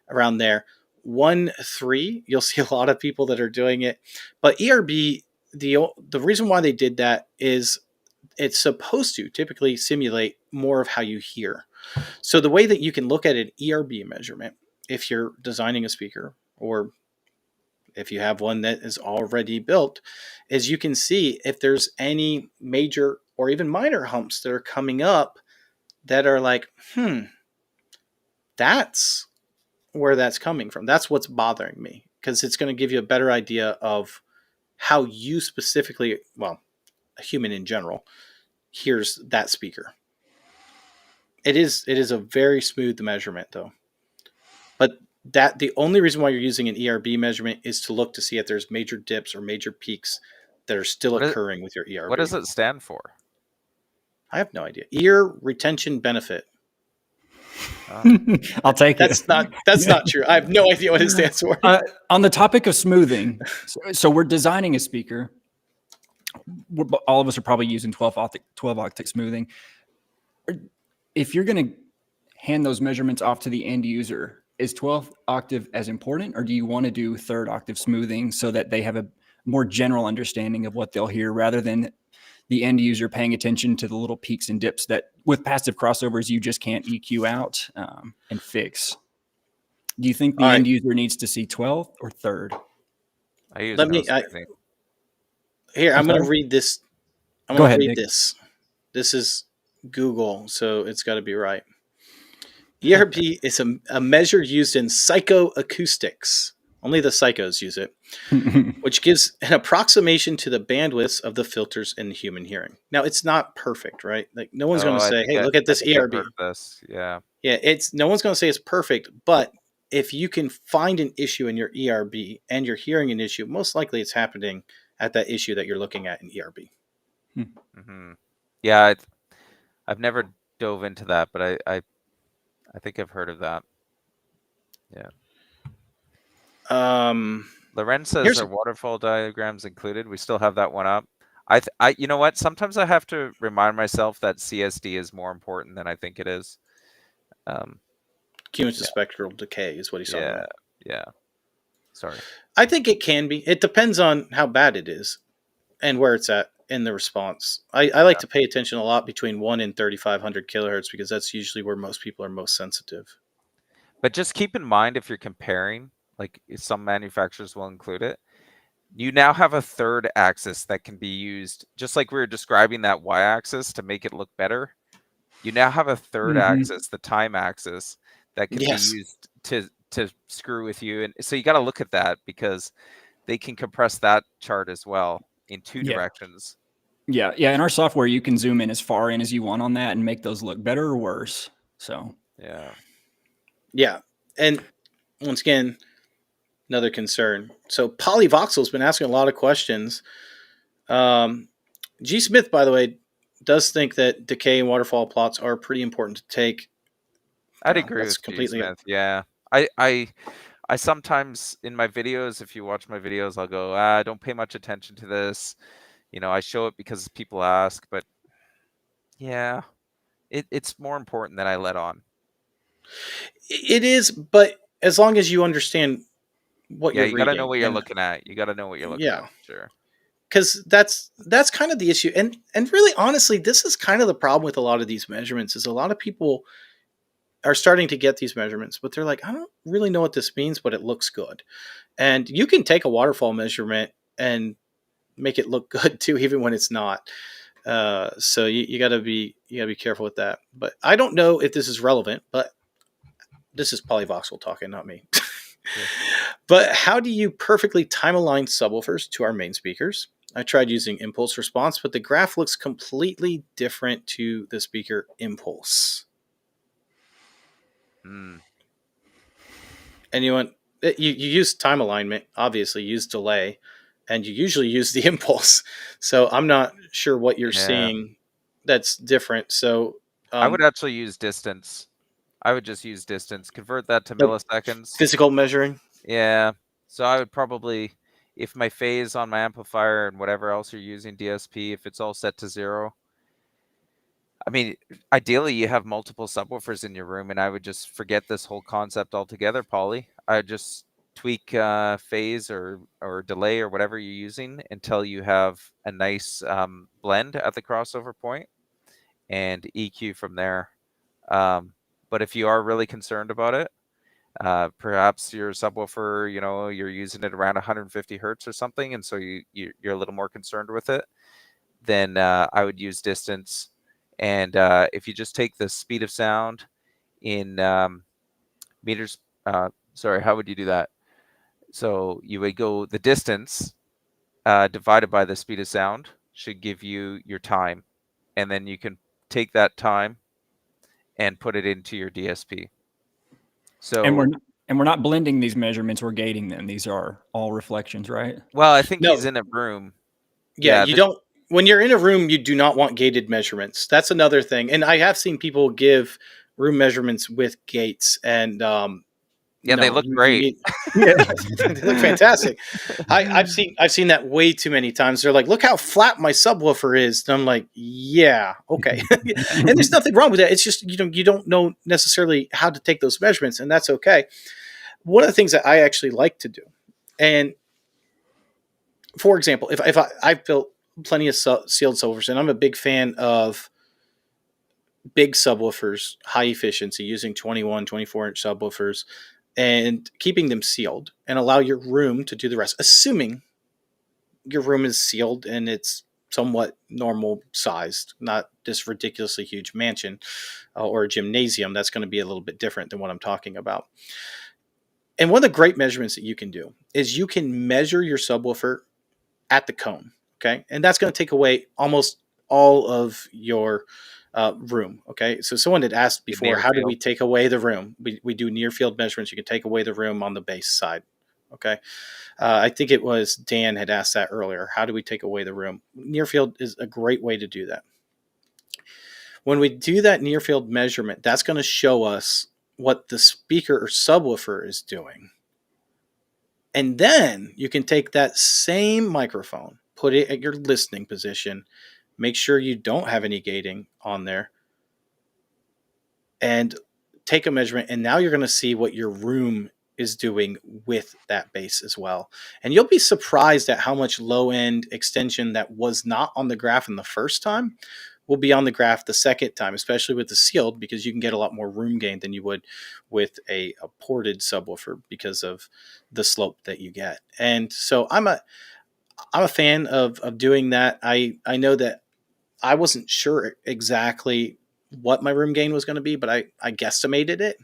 around there. 1.3, you'll see a lot of people that are doing it. But ERB, the reason why they did that is it's supposed to typically simulate more of how you hear. So the way that you can look at an ERB measurement, if you're designing a speaker or if you have one that is already built, is you can see if there's any major or even minor humps that are coming up that are like, that's where that's coming from. That's what's bothering me, because it's going to give you a better idea of how you specifically, well, a human in general, hears that speaker. It is a very smooth measurement though. But the only reason why you're using an ERB measurement is to look to see if there's major dips or major peaks that are still occurring with your ERB.
What does it stand for?
I have no idea. Ear retention benefit.
I'll take
it. That's not true. I have no idea what it stands for.
On the topic of smoothing, so we're designing a speaker. All of us are probably using 12 octave smoothing. If you're going to hand those measurements off to the end user, is 12th octave as important, or do you want to do third octave smoothing so that they have a more general understanding of what they'll hear rather than the end user paying attention to the little peaks and dips that with passive crossovers you just can't EQ out and fix? Do you think the
All
end
right.
user needs to see 12th or third?
I use
Let
no
me
smoothing.
here.
I'm
I'm going
sorry?
to read this. I'm
Go
going to
ahead,
read
Nick.
this. This is Google, so it's got to be right. ERB is a measure used in psychoacoustics. Only the psychos use it, which gives an approximation to the bandwidths of the filters in human hearing. Now, it's not perfect, right? Like no one's going
Oh,
to
I
say,
think
"Hey,
I,
look at
I
this
think I've
ERB."
heard of this. Yeah.
Yeah, it's no one's going to say it's perfect, but if you can find an issue in your ERB and you're hearing an issue, most likely it's happening at that issue that you're looking at in ERB.
Hmm. Yeah, I've never dove into that, but I think I've heard of that. Yeah. Lorenz says,
Here's
are waterfall diagrams included? We still have that one up. You know what? Sometimes I have to remind myself that CSD is more important than I think it is.
cumulative
Yeah,
spectral decay is what he's talking
yeah,
about.
yeah. Sorry.
I think it can be. It depends on how bad it is and where it's at in the response. I like
Yeah.
to pay attention a lot between 1 and 3,500 kilohertz because that's usually where most people are most sensitive.
But just keep in mind if you're comparing, like some manufacturers will include it, you now have a third axis that can be used, just like we were describing that y-axis to make it look better. You now have a third axis, the time axis, that can be
Yes.
used to screw with you. And so you got to look at that because they can compress that chart as well in two
Yeah.
directions.
Yeah. In our software, you can zoom in as far in as you want on that and make those look better or worse. So,
Yeah.
Yeah. And once again, another concern. So Polyvoxel's been asking a lot of questions. G. Smith, by the way, does think that decay and waterfall plots are pretty important to take.
I'd agree
That's
with G
completely.
Smith. Yeah. I sometimes in my videos, if you watch my videos, I'll go, don't pay much attention to this. I show it because people ask, but yeah, it's more important than I let on.
It is, but as long as you understand what
Yeah,
you're
you got to know
reading,
what you're
and
looking at. You got to know what you're looking at
yeah,
for sure.
because that's kind of the issue. And really, honestly, this is kind of the problem with a lot of these measurements. Is a lot of people are starting to get these measurements, but they're like, I don't really know what this means, but it looks good. And you can take a waterfall measurement and make it look good too, even when it's not. So you gotta be careful with that. But I don't know if this is relevant, but this is Polyvoxel talking, not me.
Yeah.
But how do you perfectly time align subwoofers to our main speakers? I tried using impulse response, but the graph looks completely different to the speaker impulse.
Mm.
Anyone, you use time alignment, obviously, use delay, and you usually use the impulse. So I'm not sure what you're
Yeah.
seeing that's different. So
I would actually use distance. I would just use distance, convert that to
like
milliseconds.
physical measuring.
Yeah. So I would probably, if my phase on my amplifier and whatever else you're using, DSP, if it's all set to 0, I mean, ideally you have multiple subwoofers in your room, and I would just forget this whole concept altogether, Polly. I would just tweak phase or delay or whatever you're using until you have a nice blend at the crossover point, and EQ from there. But if you are really concerned about it, perhaps your subwoofer, you're using it around 150 hertz or something, and so you're a little more concerned with it, then I would use distance. And if you just take the speed of sound in meters, sorry, how would you do that? So you would go the distance divided by the speed of sound should give you your time, and then you can take that time and put it into your DSP.
and
So,
we're not blending these measurements, we're gating them. These are all reflections, right?
well, I think he's
No,
in a room.
yeah,
Yeah,
you don't. When you're in a room, you do not want gated measurements. That's another thing. And I have seen people give room measurements with gates, and
Yeah, they
No,
look great.
Yeah.
they look fantastic. I've seen that way too many times. They're like, look how flat my subwoofer is. And I'm like, yeah, okay. And there's nothing wrong with that. It's just you don't know necessarily how to take those measurements, and that's okay. One of the things that I actually like to do, and for example, if I've built plenty of sealed subwoofers, and I'm a big fan of big subwoofers, high efficiency, using 21, 24-inch subwoofers, and keeping them sealed and allow your room to do the rest, assuming your room is sealed and it's somewhat normal sized, not this ridiculously huge mansion or a gymnasium. That's going to be a little bit different than what I'm talking about. And one of the great measurements that you can do is you can measure your subwoofer at the cone. Okay. And that's going to take away almost all of your room. Okay. So someone had asked before,
Near
how do we
field.
take away the room? We do near field measurements. You can take away the room on the base side. Okay. I think it was Dan had asked that earlier. How do we take away the room? Near field is a great way to do that. When we do that near field measurement, that's going to show us what the speaker or subwoofer is doing. And then you can take that same microphone, put it at your listening position, make sure you don't have any gating on there, and take a measurement. And now you're going to see what your room is doing with that bass as well. And you'll be surprised at how much low end extension that was not on the graph in the first time will be on the graph the second time, especially with the sealed, because you can get a lot more room gain than you would with a ported subwoofer because of the slope that you get. And so I'm a fan of doing that. I know that I wasn't sure exactly what my room gain was going to be, but I guesstimated it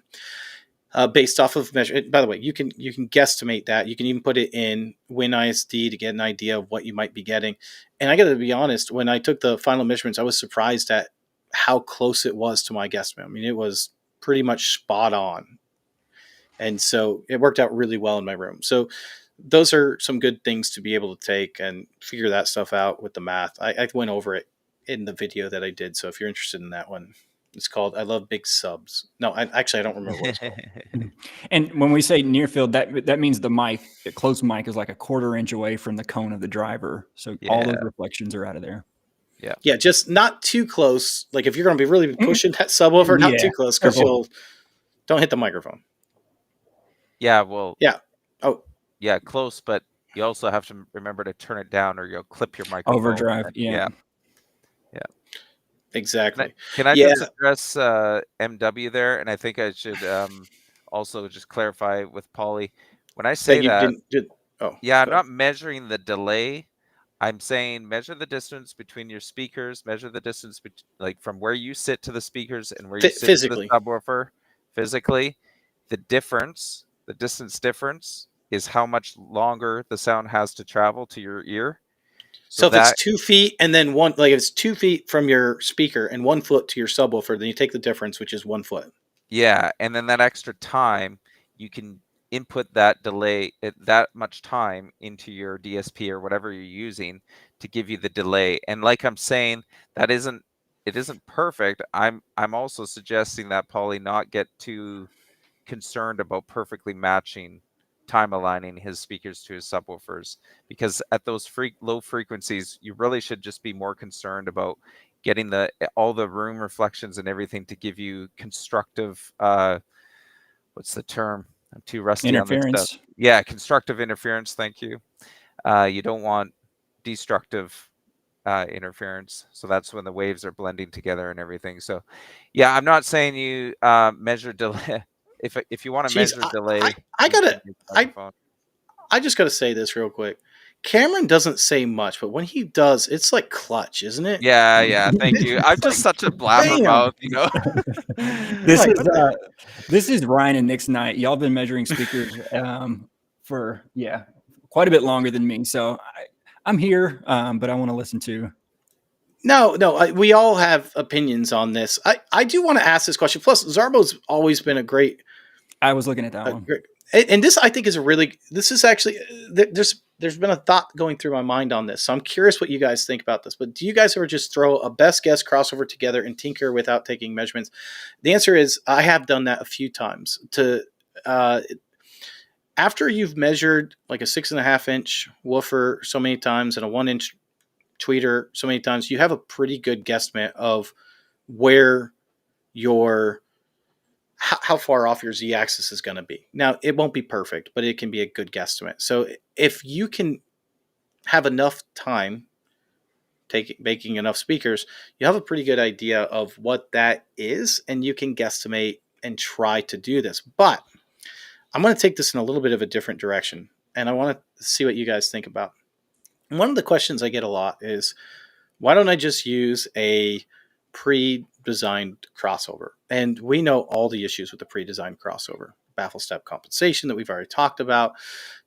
based off of measure. By the way, you can guesstimate that. You can even put it in WinISD to get an idea of what you might be getting. And I got to be honest, when I took the final measurements, I was surprised at how close it was to my guesstimate. I mean, it was pretty much spot on. And so it worked out really well in my room. So those are some good things to be able to take and figure that stuff out with the math. I went over it in the video that I did. So if you're interested in that one, it's called I Love Big Subs. No, I don't remember what it's called.
And when we say near field, that means the mic, the close mic, is like a 1/4 inch away from the cone of the driver. So all those reflections are out of there.
Yeah, just not too close. Like if you're going to be really pushing that subwoofer, not too close because don't hit the microphone.
Yeah, well.
Yeah. Oh.
Yeah, close, but you also have to remember to turn it down or you'll clip your microphone.
Overdrive. Yeah.
Exactly.
Can I just address MW there? And I think I should also just clarify with Polly. When I say that, I'm not measuring the delay. I'm saying measure the distance between your speakers, measure the distance like from where you sit to the speakers and where you sit physically to the subwoofer physically. The distance difference is how much longer the sound has to travel to your ear.
So if it's 2 feet and then if it's 2 feet from your speaker and 1 foot to your subwoofer, then you take the difference, which is 1 foot.
Yeah. And then that extra time, you can input that delay that much time into your DSP or whatever you're using to give you the delay. And like I'm saying, it isn't perfect. I'm also suggesting that Polly not get too concerned about perfectly matching time aligning his speakers to his subwoofers, because at those low frequencies you really should just be more concerned about getting all the room reflections and everything to give you constructive what's the term? I'm too rusty
interference.
on this stuff. Yeah, constructive interference, thank you. You don't want destructive interference, so that's when the waves are blending together and everything. So yeah, I'm not saying you measure delay. If you want to measure delay,
I just gotta say this real quick. Cameron doesn't say much, but when he does, it's like clutch, isn't it?
Yeah. Thank you. I'm just such a blabbermouth,
This is Ryan and Nick's night. Y'all been measuring speakers for quite a bit longer than me, so I'm here, but I want to listen to.
No, we all have opinions on this. I do want to ask this question. Plus, Zarbo's always been a great.
I was looking at that one.
And this, I think, this is actually, there's been a thought going through my mind on this. So I'm curious what you guys think about this. But do you guys ever just throw a best guess crossover together and tinker without taking measurements? The answer is I have done that a few times. after you've measured like a 6.5-inch woofer so many times and a 1-inch tweeter so many times, you have a pretty good guesstimate of where your how far off your z-axis is going to be. Now, it won't be perfect, but it can be a good guesstimate. So if you can have enough time making enough speakers, you have a pretty good idea of what that is, and you can guesstimate and try to do this. But I'm going to take this in a little bit of a different direction, and I want to see what you guys think about. And one of the questions I get a lot is, why don't I just use a pre-designed crossover? And we know all the issues with the pre-designed crossover. Baffle step compensation that we've already talked about.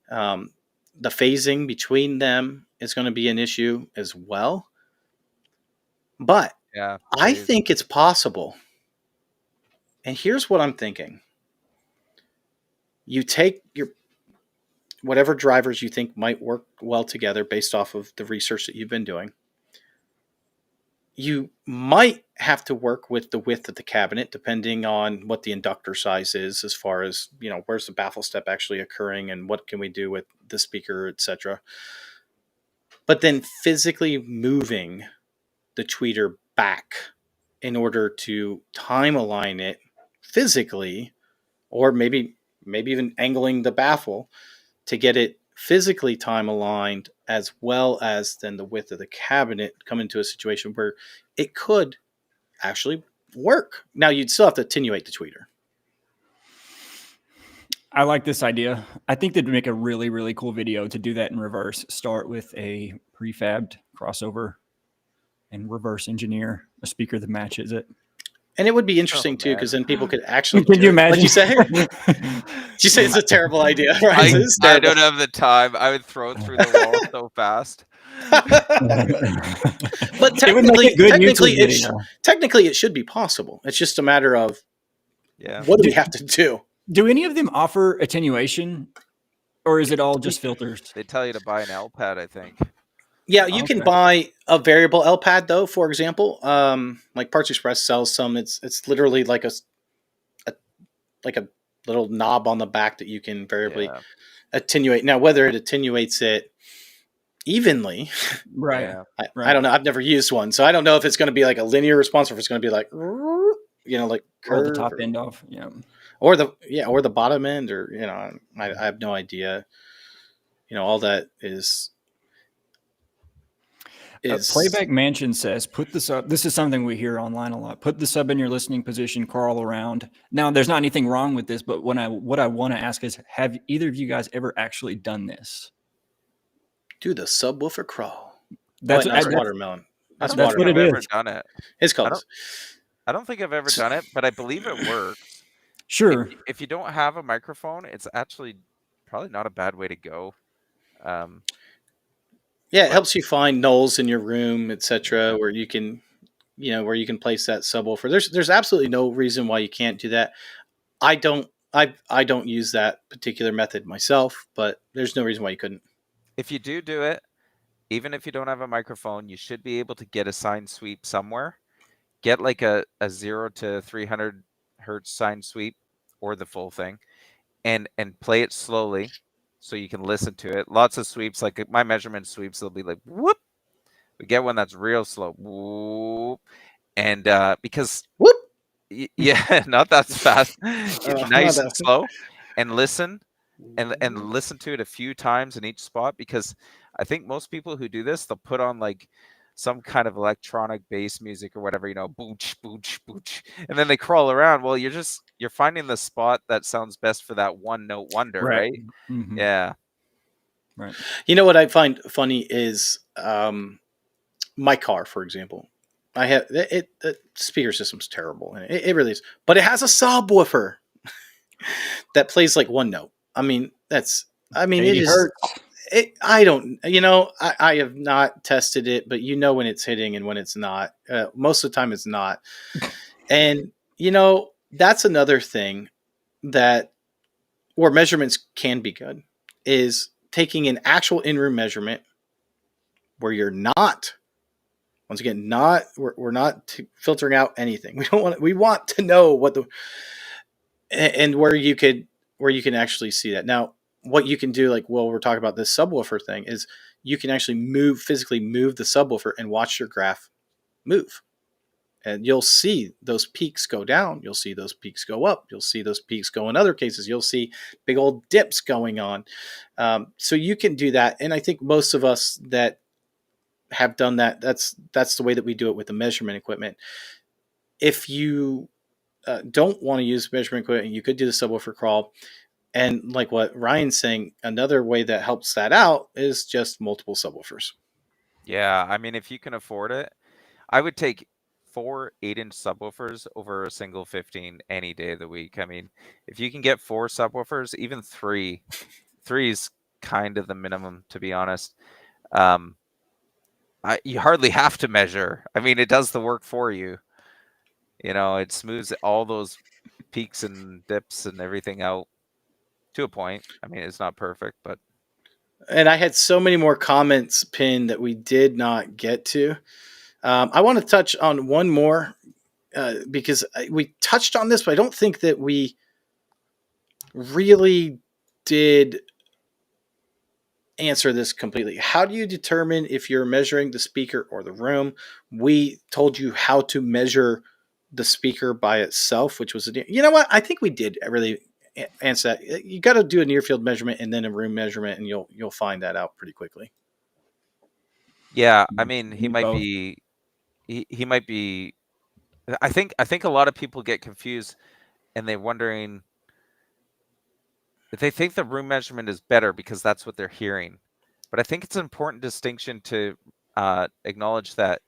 The phasing between them is going to be an issue as well. But
Yeah,
I
phase.
think it's possible. And here's what I'm thinking. You take your whatever drivers you think might work well together based off of the research that you've been doing. You might have to work with the width of the cabinet depending on what the inductor size is, as far as, where's the baffle step actually occurring and what can we do with the speaker, etc. But then physically moving the tweeter back in order to time align it physically, or maybe even angling the baffle to get it physically time aligned, as well as then the width of the cabinet, come into a situation where it could actually work. Now, you'd still have to attenuate the tweeter.
I like this idea. I think they'd make a really, really cool video to do that in reverse. Start with a prefabbed crossover and reverse engineer a speaker that matches it.
And it would be interesting too, because then people could actually.
Can you imagine?
Like you say, did you say it's a terrible idea? Right?
I don't have the time. I would throw it through the wall so fast.
But technically, it should be possible. It's just a matter of what do we have to do?
Do any of them offer attenuation, or is it all just filters?
They tell you to buy an L-pad, I think.
Yeah, you can buy a variable L-pad though. For example, like Parts Express sells some. It's literally like a little knob on the back that you can variably attenuate. Now, whether it attenuates it evenly,
right?
I don't know. I've never used one, so I don't know if it's going to be like a linear response or if it's going to be like, like
curve, or the top end off,
or the bottom end, or I have no idea. All that is.
Playback Mansion says, put the sub. This is something we hear online a lot. Put the sub in your listening position, crawl around. Now, there's not anything wrong with this, but what I want to ask is, have either of you guys ever actually done this?
Do the subwoofer crawl.
That's
watermelon.
That's
what
I've
it is.
Ever done it.
It's called.
I don't think I've ever done it, but I believe it works.
Sure.
If you don't have a microphone, it's actually probably not a bad way to go.
Yeah, it helps you find nulls in your room, etc., where you can, place that subwoofer. There's absolutely no reason why you can't do that. I don't use that particular method myself, but there's no reason why you couldn't.
If you do it, even if you don't have a microphone, you should be able to get a sine sweep somewhere. Get like a 0 to 300 hertz sine sweep, or the full thing, and play it slowly. So you can listen to it. Lots of sweeps, like my measurement sweeps, they'll be like whoop. We get one that's real slow, whoop, and because
whoop,
yeah, not that fast, nice and slow, and listen, and listen to it a few times in each spot, because I think most people who do this, they'll put on like some kind of electronic bass music or whatever, booch, booch, booch, and then they crawl around. Well, you're finding the spot that sounds best for that one note wonder, right?
Mm-hmm.
Yeah.
Right.
What I find funny is my car, for example. I have it. The speaker system's terrible, and it really is. But it has a subwoofer that plays like one note. It is. I don't. I have not tested it, but when it's hitting and when it's not. Most of the time, it's not. And that's another thing that where measurements can be good is taking an actual in-room measurement where you're not, once again, we're not filtering out anything. We want to know what and where you can actually see that. Now, what you can do, like, well, we're talking about this subwoofer thing, is you can actually physically move the subwoofer and watch your graph move. And you'll see those peaks go down. You'll see those peaks go up. You'll see those peaks go in other cases. You'll see big old dips going on. So you can do that. And I think most of us that have done that, that's the way that we do it with the measurement equipment. If you don't want to use measurement equipment, you could do the subwoofer crawl. And like what Ryan's saying, another way that helps that out is just multiple subwoofers.
Yeah, I mean, if you can afford it, I would take 4 8-inch subwoofers over a single 15 any day of the week. I mean, if you can get 4 subwoofers, even 3, 3 is kind of the minimum, to be honest. You hardly have to measure. I mean, it does the work for you. You know, it smooths all those peaks and dips and everything out to a point. I mean, it's not perfect, but
And I had so many more comments pinned that we did not get to. I want to touch on one more because we touched on this, but I don't think that we really did answer this completely. How do you determine if you're measuring the speaker or the room? We told you how to measure the speaker by itself, which was you know what? I think we did really answer that. You got to do a near field measurement and then a room measurement, and you'll find that out pretty quickly.
yeah, I mean, he might
Both.
be he might be I think a lot of people get confused and they're wondering if they think the room measurement is better because that's what they're hearing. But I think it's an important distinction to acknowledge that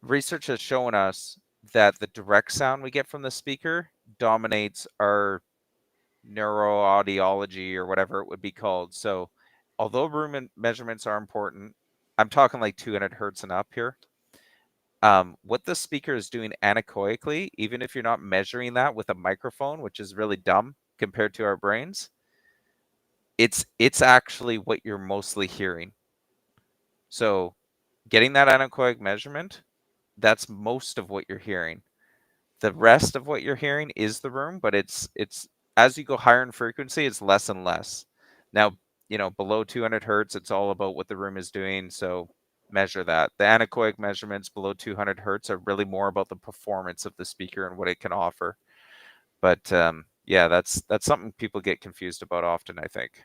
research has shown us that the direct sound we get from the speaker dominates our neuroaudiology or whatever it would be called. So although measurements are important, I'm talking like 200 hertz and up here. What the speaker is doing anechoically, even if you're not measuring that with a microphone, which is really dumb compared to our brains, it's actually what you're mostly hearing. So getting that anechoic measurement, that's most of what you're hearing. The rest of what you're hearing is the room, but it's as you go higher in frequency, it's less and less. Now, you know, below 200 hertz, it's all about what the room is doing. So measure that. The anechoic measurements below 200 hertz are really more about the performance of the speaker and what it can offer. But yeah, that's something people get confused about often, I think.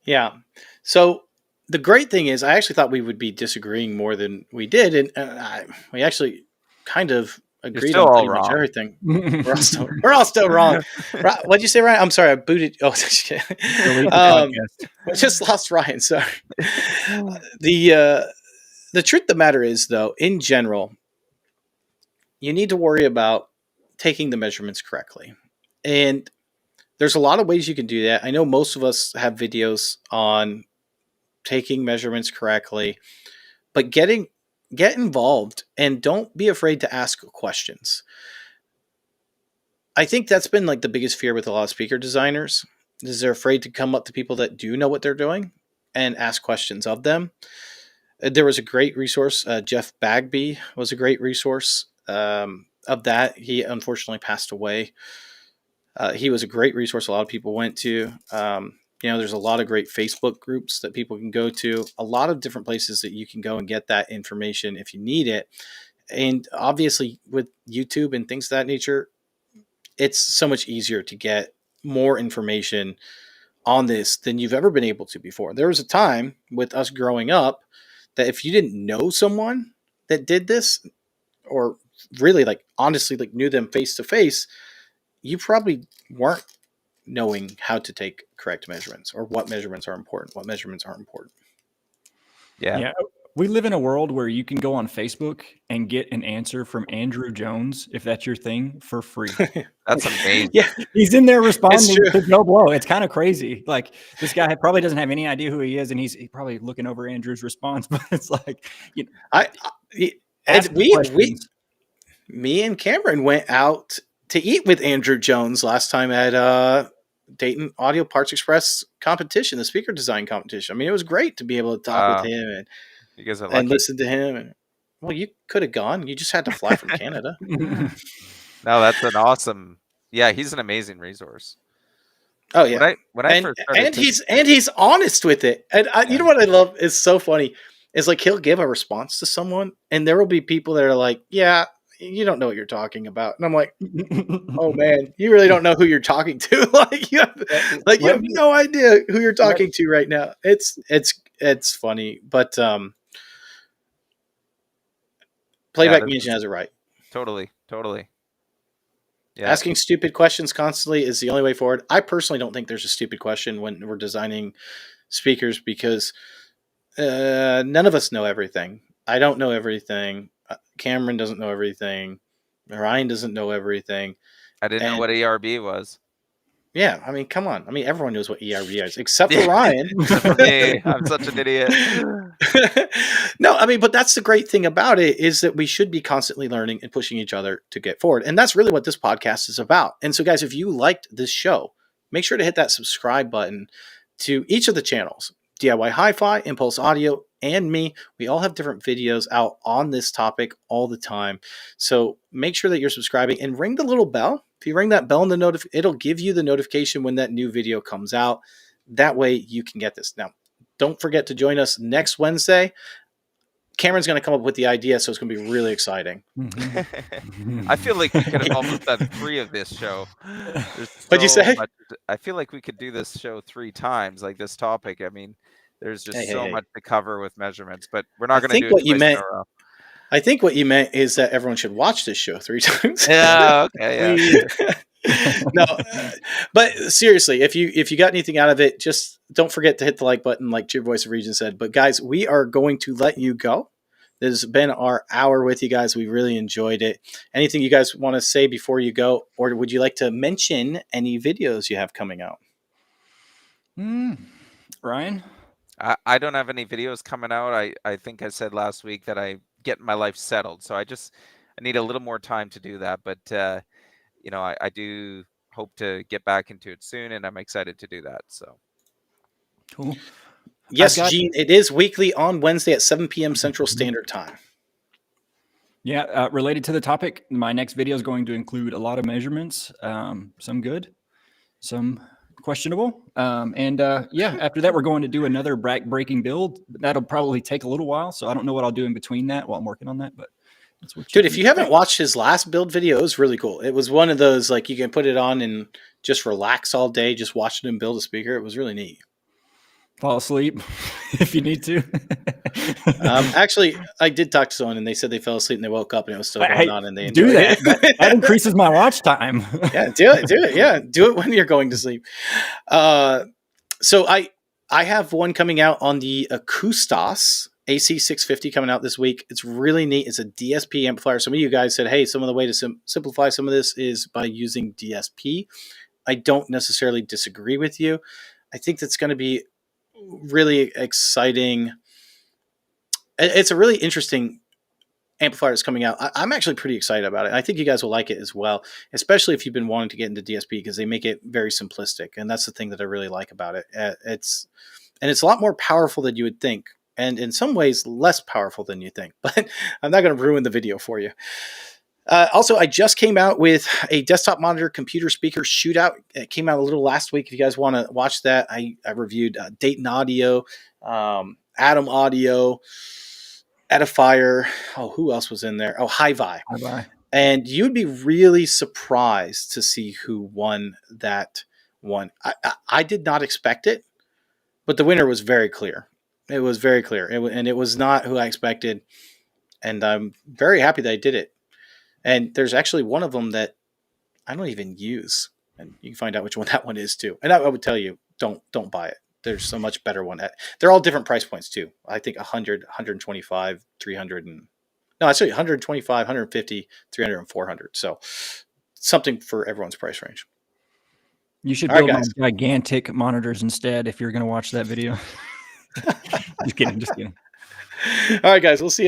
Yeah. So the great thing is, I actually thought we would be disagreeing more than we did, and we actually kind of
You're
agreed
still
on
all
pretty much
wrong.
everything. We're all still wrong. What'd you say, Ryan? I'm sorry, I booted. Oh,
Delete the
um,
podcast.
I just lost Ryan. Sorry. The truth of the matter is, though, in general, you need to worry about taking the measurements correctly, and there's a lot of ways you can do that. I know most of us have videos on taking measurements correctly, but get involved and don't be afraid to ask questions. I think that's been like the biggest fear with a lot of speaker designers is they're afraid to come up to people that do know what they're doing and ask questions of them. There was a great resource. Jeff Bagby was a great resource of that. He unfortunately passed away. He was a great resource a lot of people went to. There's a lot of great Facebook groups that people can go to, a lot of different places that you can go and get that information if you need it. And obviously with YouTube and things of that nature, it's so much easier to get more information on this than you've ever been able to before. There was a time with us growing up that if you didn't know someone that did this, or really like honestly like knew them face to face, you probably weren't knowing how to take correct measurements or what measurements are important, what measurements aren't important.
Yeah.
We live in a world where you can go on Facebook and get an answer from Andrew Jones, if that's your thing, for free.
That's amazing.
Yeah,
He's in there responding
true.
to Joe Blow. It's kind of crazy. Like this guy probably doesn't have any idea who he is, and he's probably looking over Andrew's response. But it's like,
me and Cameron went out to eat with Andrew Jones last time at Dayton Audio Parts Express competition, the speaker design competition. I mean, it was great to be able to talk with him
You guys are
and
lucky.
listen to him. And well, you could have gone. You just had to fly from Canada.
No, that's an awesome. Yeah, he's an amazing resource.
Oh yeah,
When I first started taking,
he's honest with it. And you
yeah,
know what I love is so funny. Is like he'll give a response to someone, and there will be people that are like, "Yeah, you don't know what you're talking about," and I'm like, "Oh man, you really don't know who you're talking to. You
Let
have
me
no idea who you're
let,
talking to right now." It's funny, but
yeah,
Playback Mansion has it right.
totally, totally, yeah.
Asking stupid questions constantly is the only way forward. I personally don't think there's a stupid question when we're designing speakers because none of us know everything. I don't know everything. Cameron doesn't know everything. Ryan doesn't know everything.
I didn't know
And
what ERB was.
yeah, I mean, come on. I mean, everyone knows what ERB is, except for
Yeah,
Ryan.
except for me, I'm such an idiot.
No, I mean, but that's the great thing about it is that we should be constantly learning and pushing each other to get forward. And that's really what this podcast is about. And so, guys, if you liked this show, make sure to hit that subscribe button to each of the channels DIY Hi Fi, Impulse Audio, and me. We all have different videos out on this topic all the time. So make sure that you're subscribing and ring the little bell. If you ring that bell in the it'll give you the notification when that new video comes out. That way you can get this. Now, don't forget to join us next Wednesday. Cameron's going to come up with the idea, so it's going to be really exciting.
I feel like we could have almost done 3 of this show. There's
What'd you
so
say?
much. I feel like we could do this show 3 times, like this topic. I mean, there's just
Hey, hey,
so
hey.
much to cover with measurements, but we're
I
not going to
think
do it
what you
twice in
meant.
a row.
I think what you meant is that everyone should watch this show 3 times.
Yeah. Okay. Yeah.
No, but seriously, if you got anything out of it, just don't forget to hit the like button, like Your Voice of Region said. But guys, we are going to let you go. This has been our hour with you guys. We really enjoyed it. Anything you guys want to say before you go, or would you like to mention any videos you have coming out?
Ryan?
I don't have any videos coming out. I think I said last week that I get my life settled, so I need a little more time to do that. But I do hope to get back into it soon, and I'm excited to do that. So
Cool.
Yes,
got-
Gene, it is weekly on Wednesday at 7 p.m. Central Standard Time.
Yeah, related to the topic, my next video is going to include a lot of measurements, some good, some questionable. After that, we're going to do another breaking build. That'll probably take a little while, so I don't know what I'll do in between that while I'm working on that, but that's what
Dude, if you haven't watched his last build video, it was really cool. It was one of those, like, you can put it on and just relax all day, just watching him build a speaker. It was really neat.
fall asleep if you need to.
Actually, I did talk to someone, and they said they fell asleep and they woke up and it was still going on, and they
do
enjoyed
that.
it.
That increases my watch time.
Yeah, do it. Yeah, do it when you're going to sleep. So I have one coming out on the Acoustos AC650 coming out this week. It's really neat. It's a DSP amplifier. Some of you guys said, hey, some of the way to simplify some of this is by using DSP. I don't necessarily disagree with you. I think that's going to be really exciting. It's a really interesting amplifier that's coming out. I'm actually pretty excited about it. I think you guys will like it as well, especially if you've been wanting to get into DSP because they make it very simplistic. And that's the thing that I really like about it. It's a lot more powerful than you would think. And in some ways, less powerful than you think. But I'm not going to ruin the video for you. Also, I just came out with a desktop monitor computer speaker shootout. It came out a little last week. If you guys want to watch that, I reviewed Dayton Audio, Atom Audio, Edifier. Oh, who else was in there? Oh, Hi-Fi.
Bye-bye.
And you'd be really surprised to see who won that one. I did not expect it, but the winner was very clear. It was very clear. And it was not who I expected. And I'm very happy that I did it. And there's actually one of them that I don't even use. And you can find out which one that one is too. And I would tell you, don't buy it. There's a much better one. They're all different price points too. I think 100, 125, 300, and no, actually 125, 150, 300, and 400. So something for everyone's price range.
You should
All right,
build
guys.
gigantic monitors instead if you're going to watch that video. Just kidding.
All right, guys. We'll see you.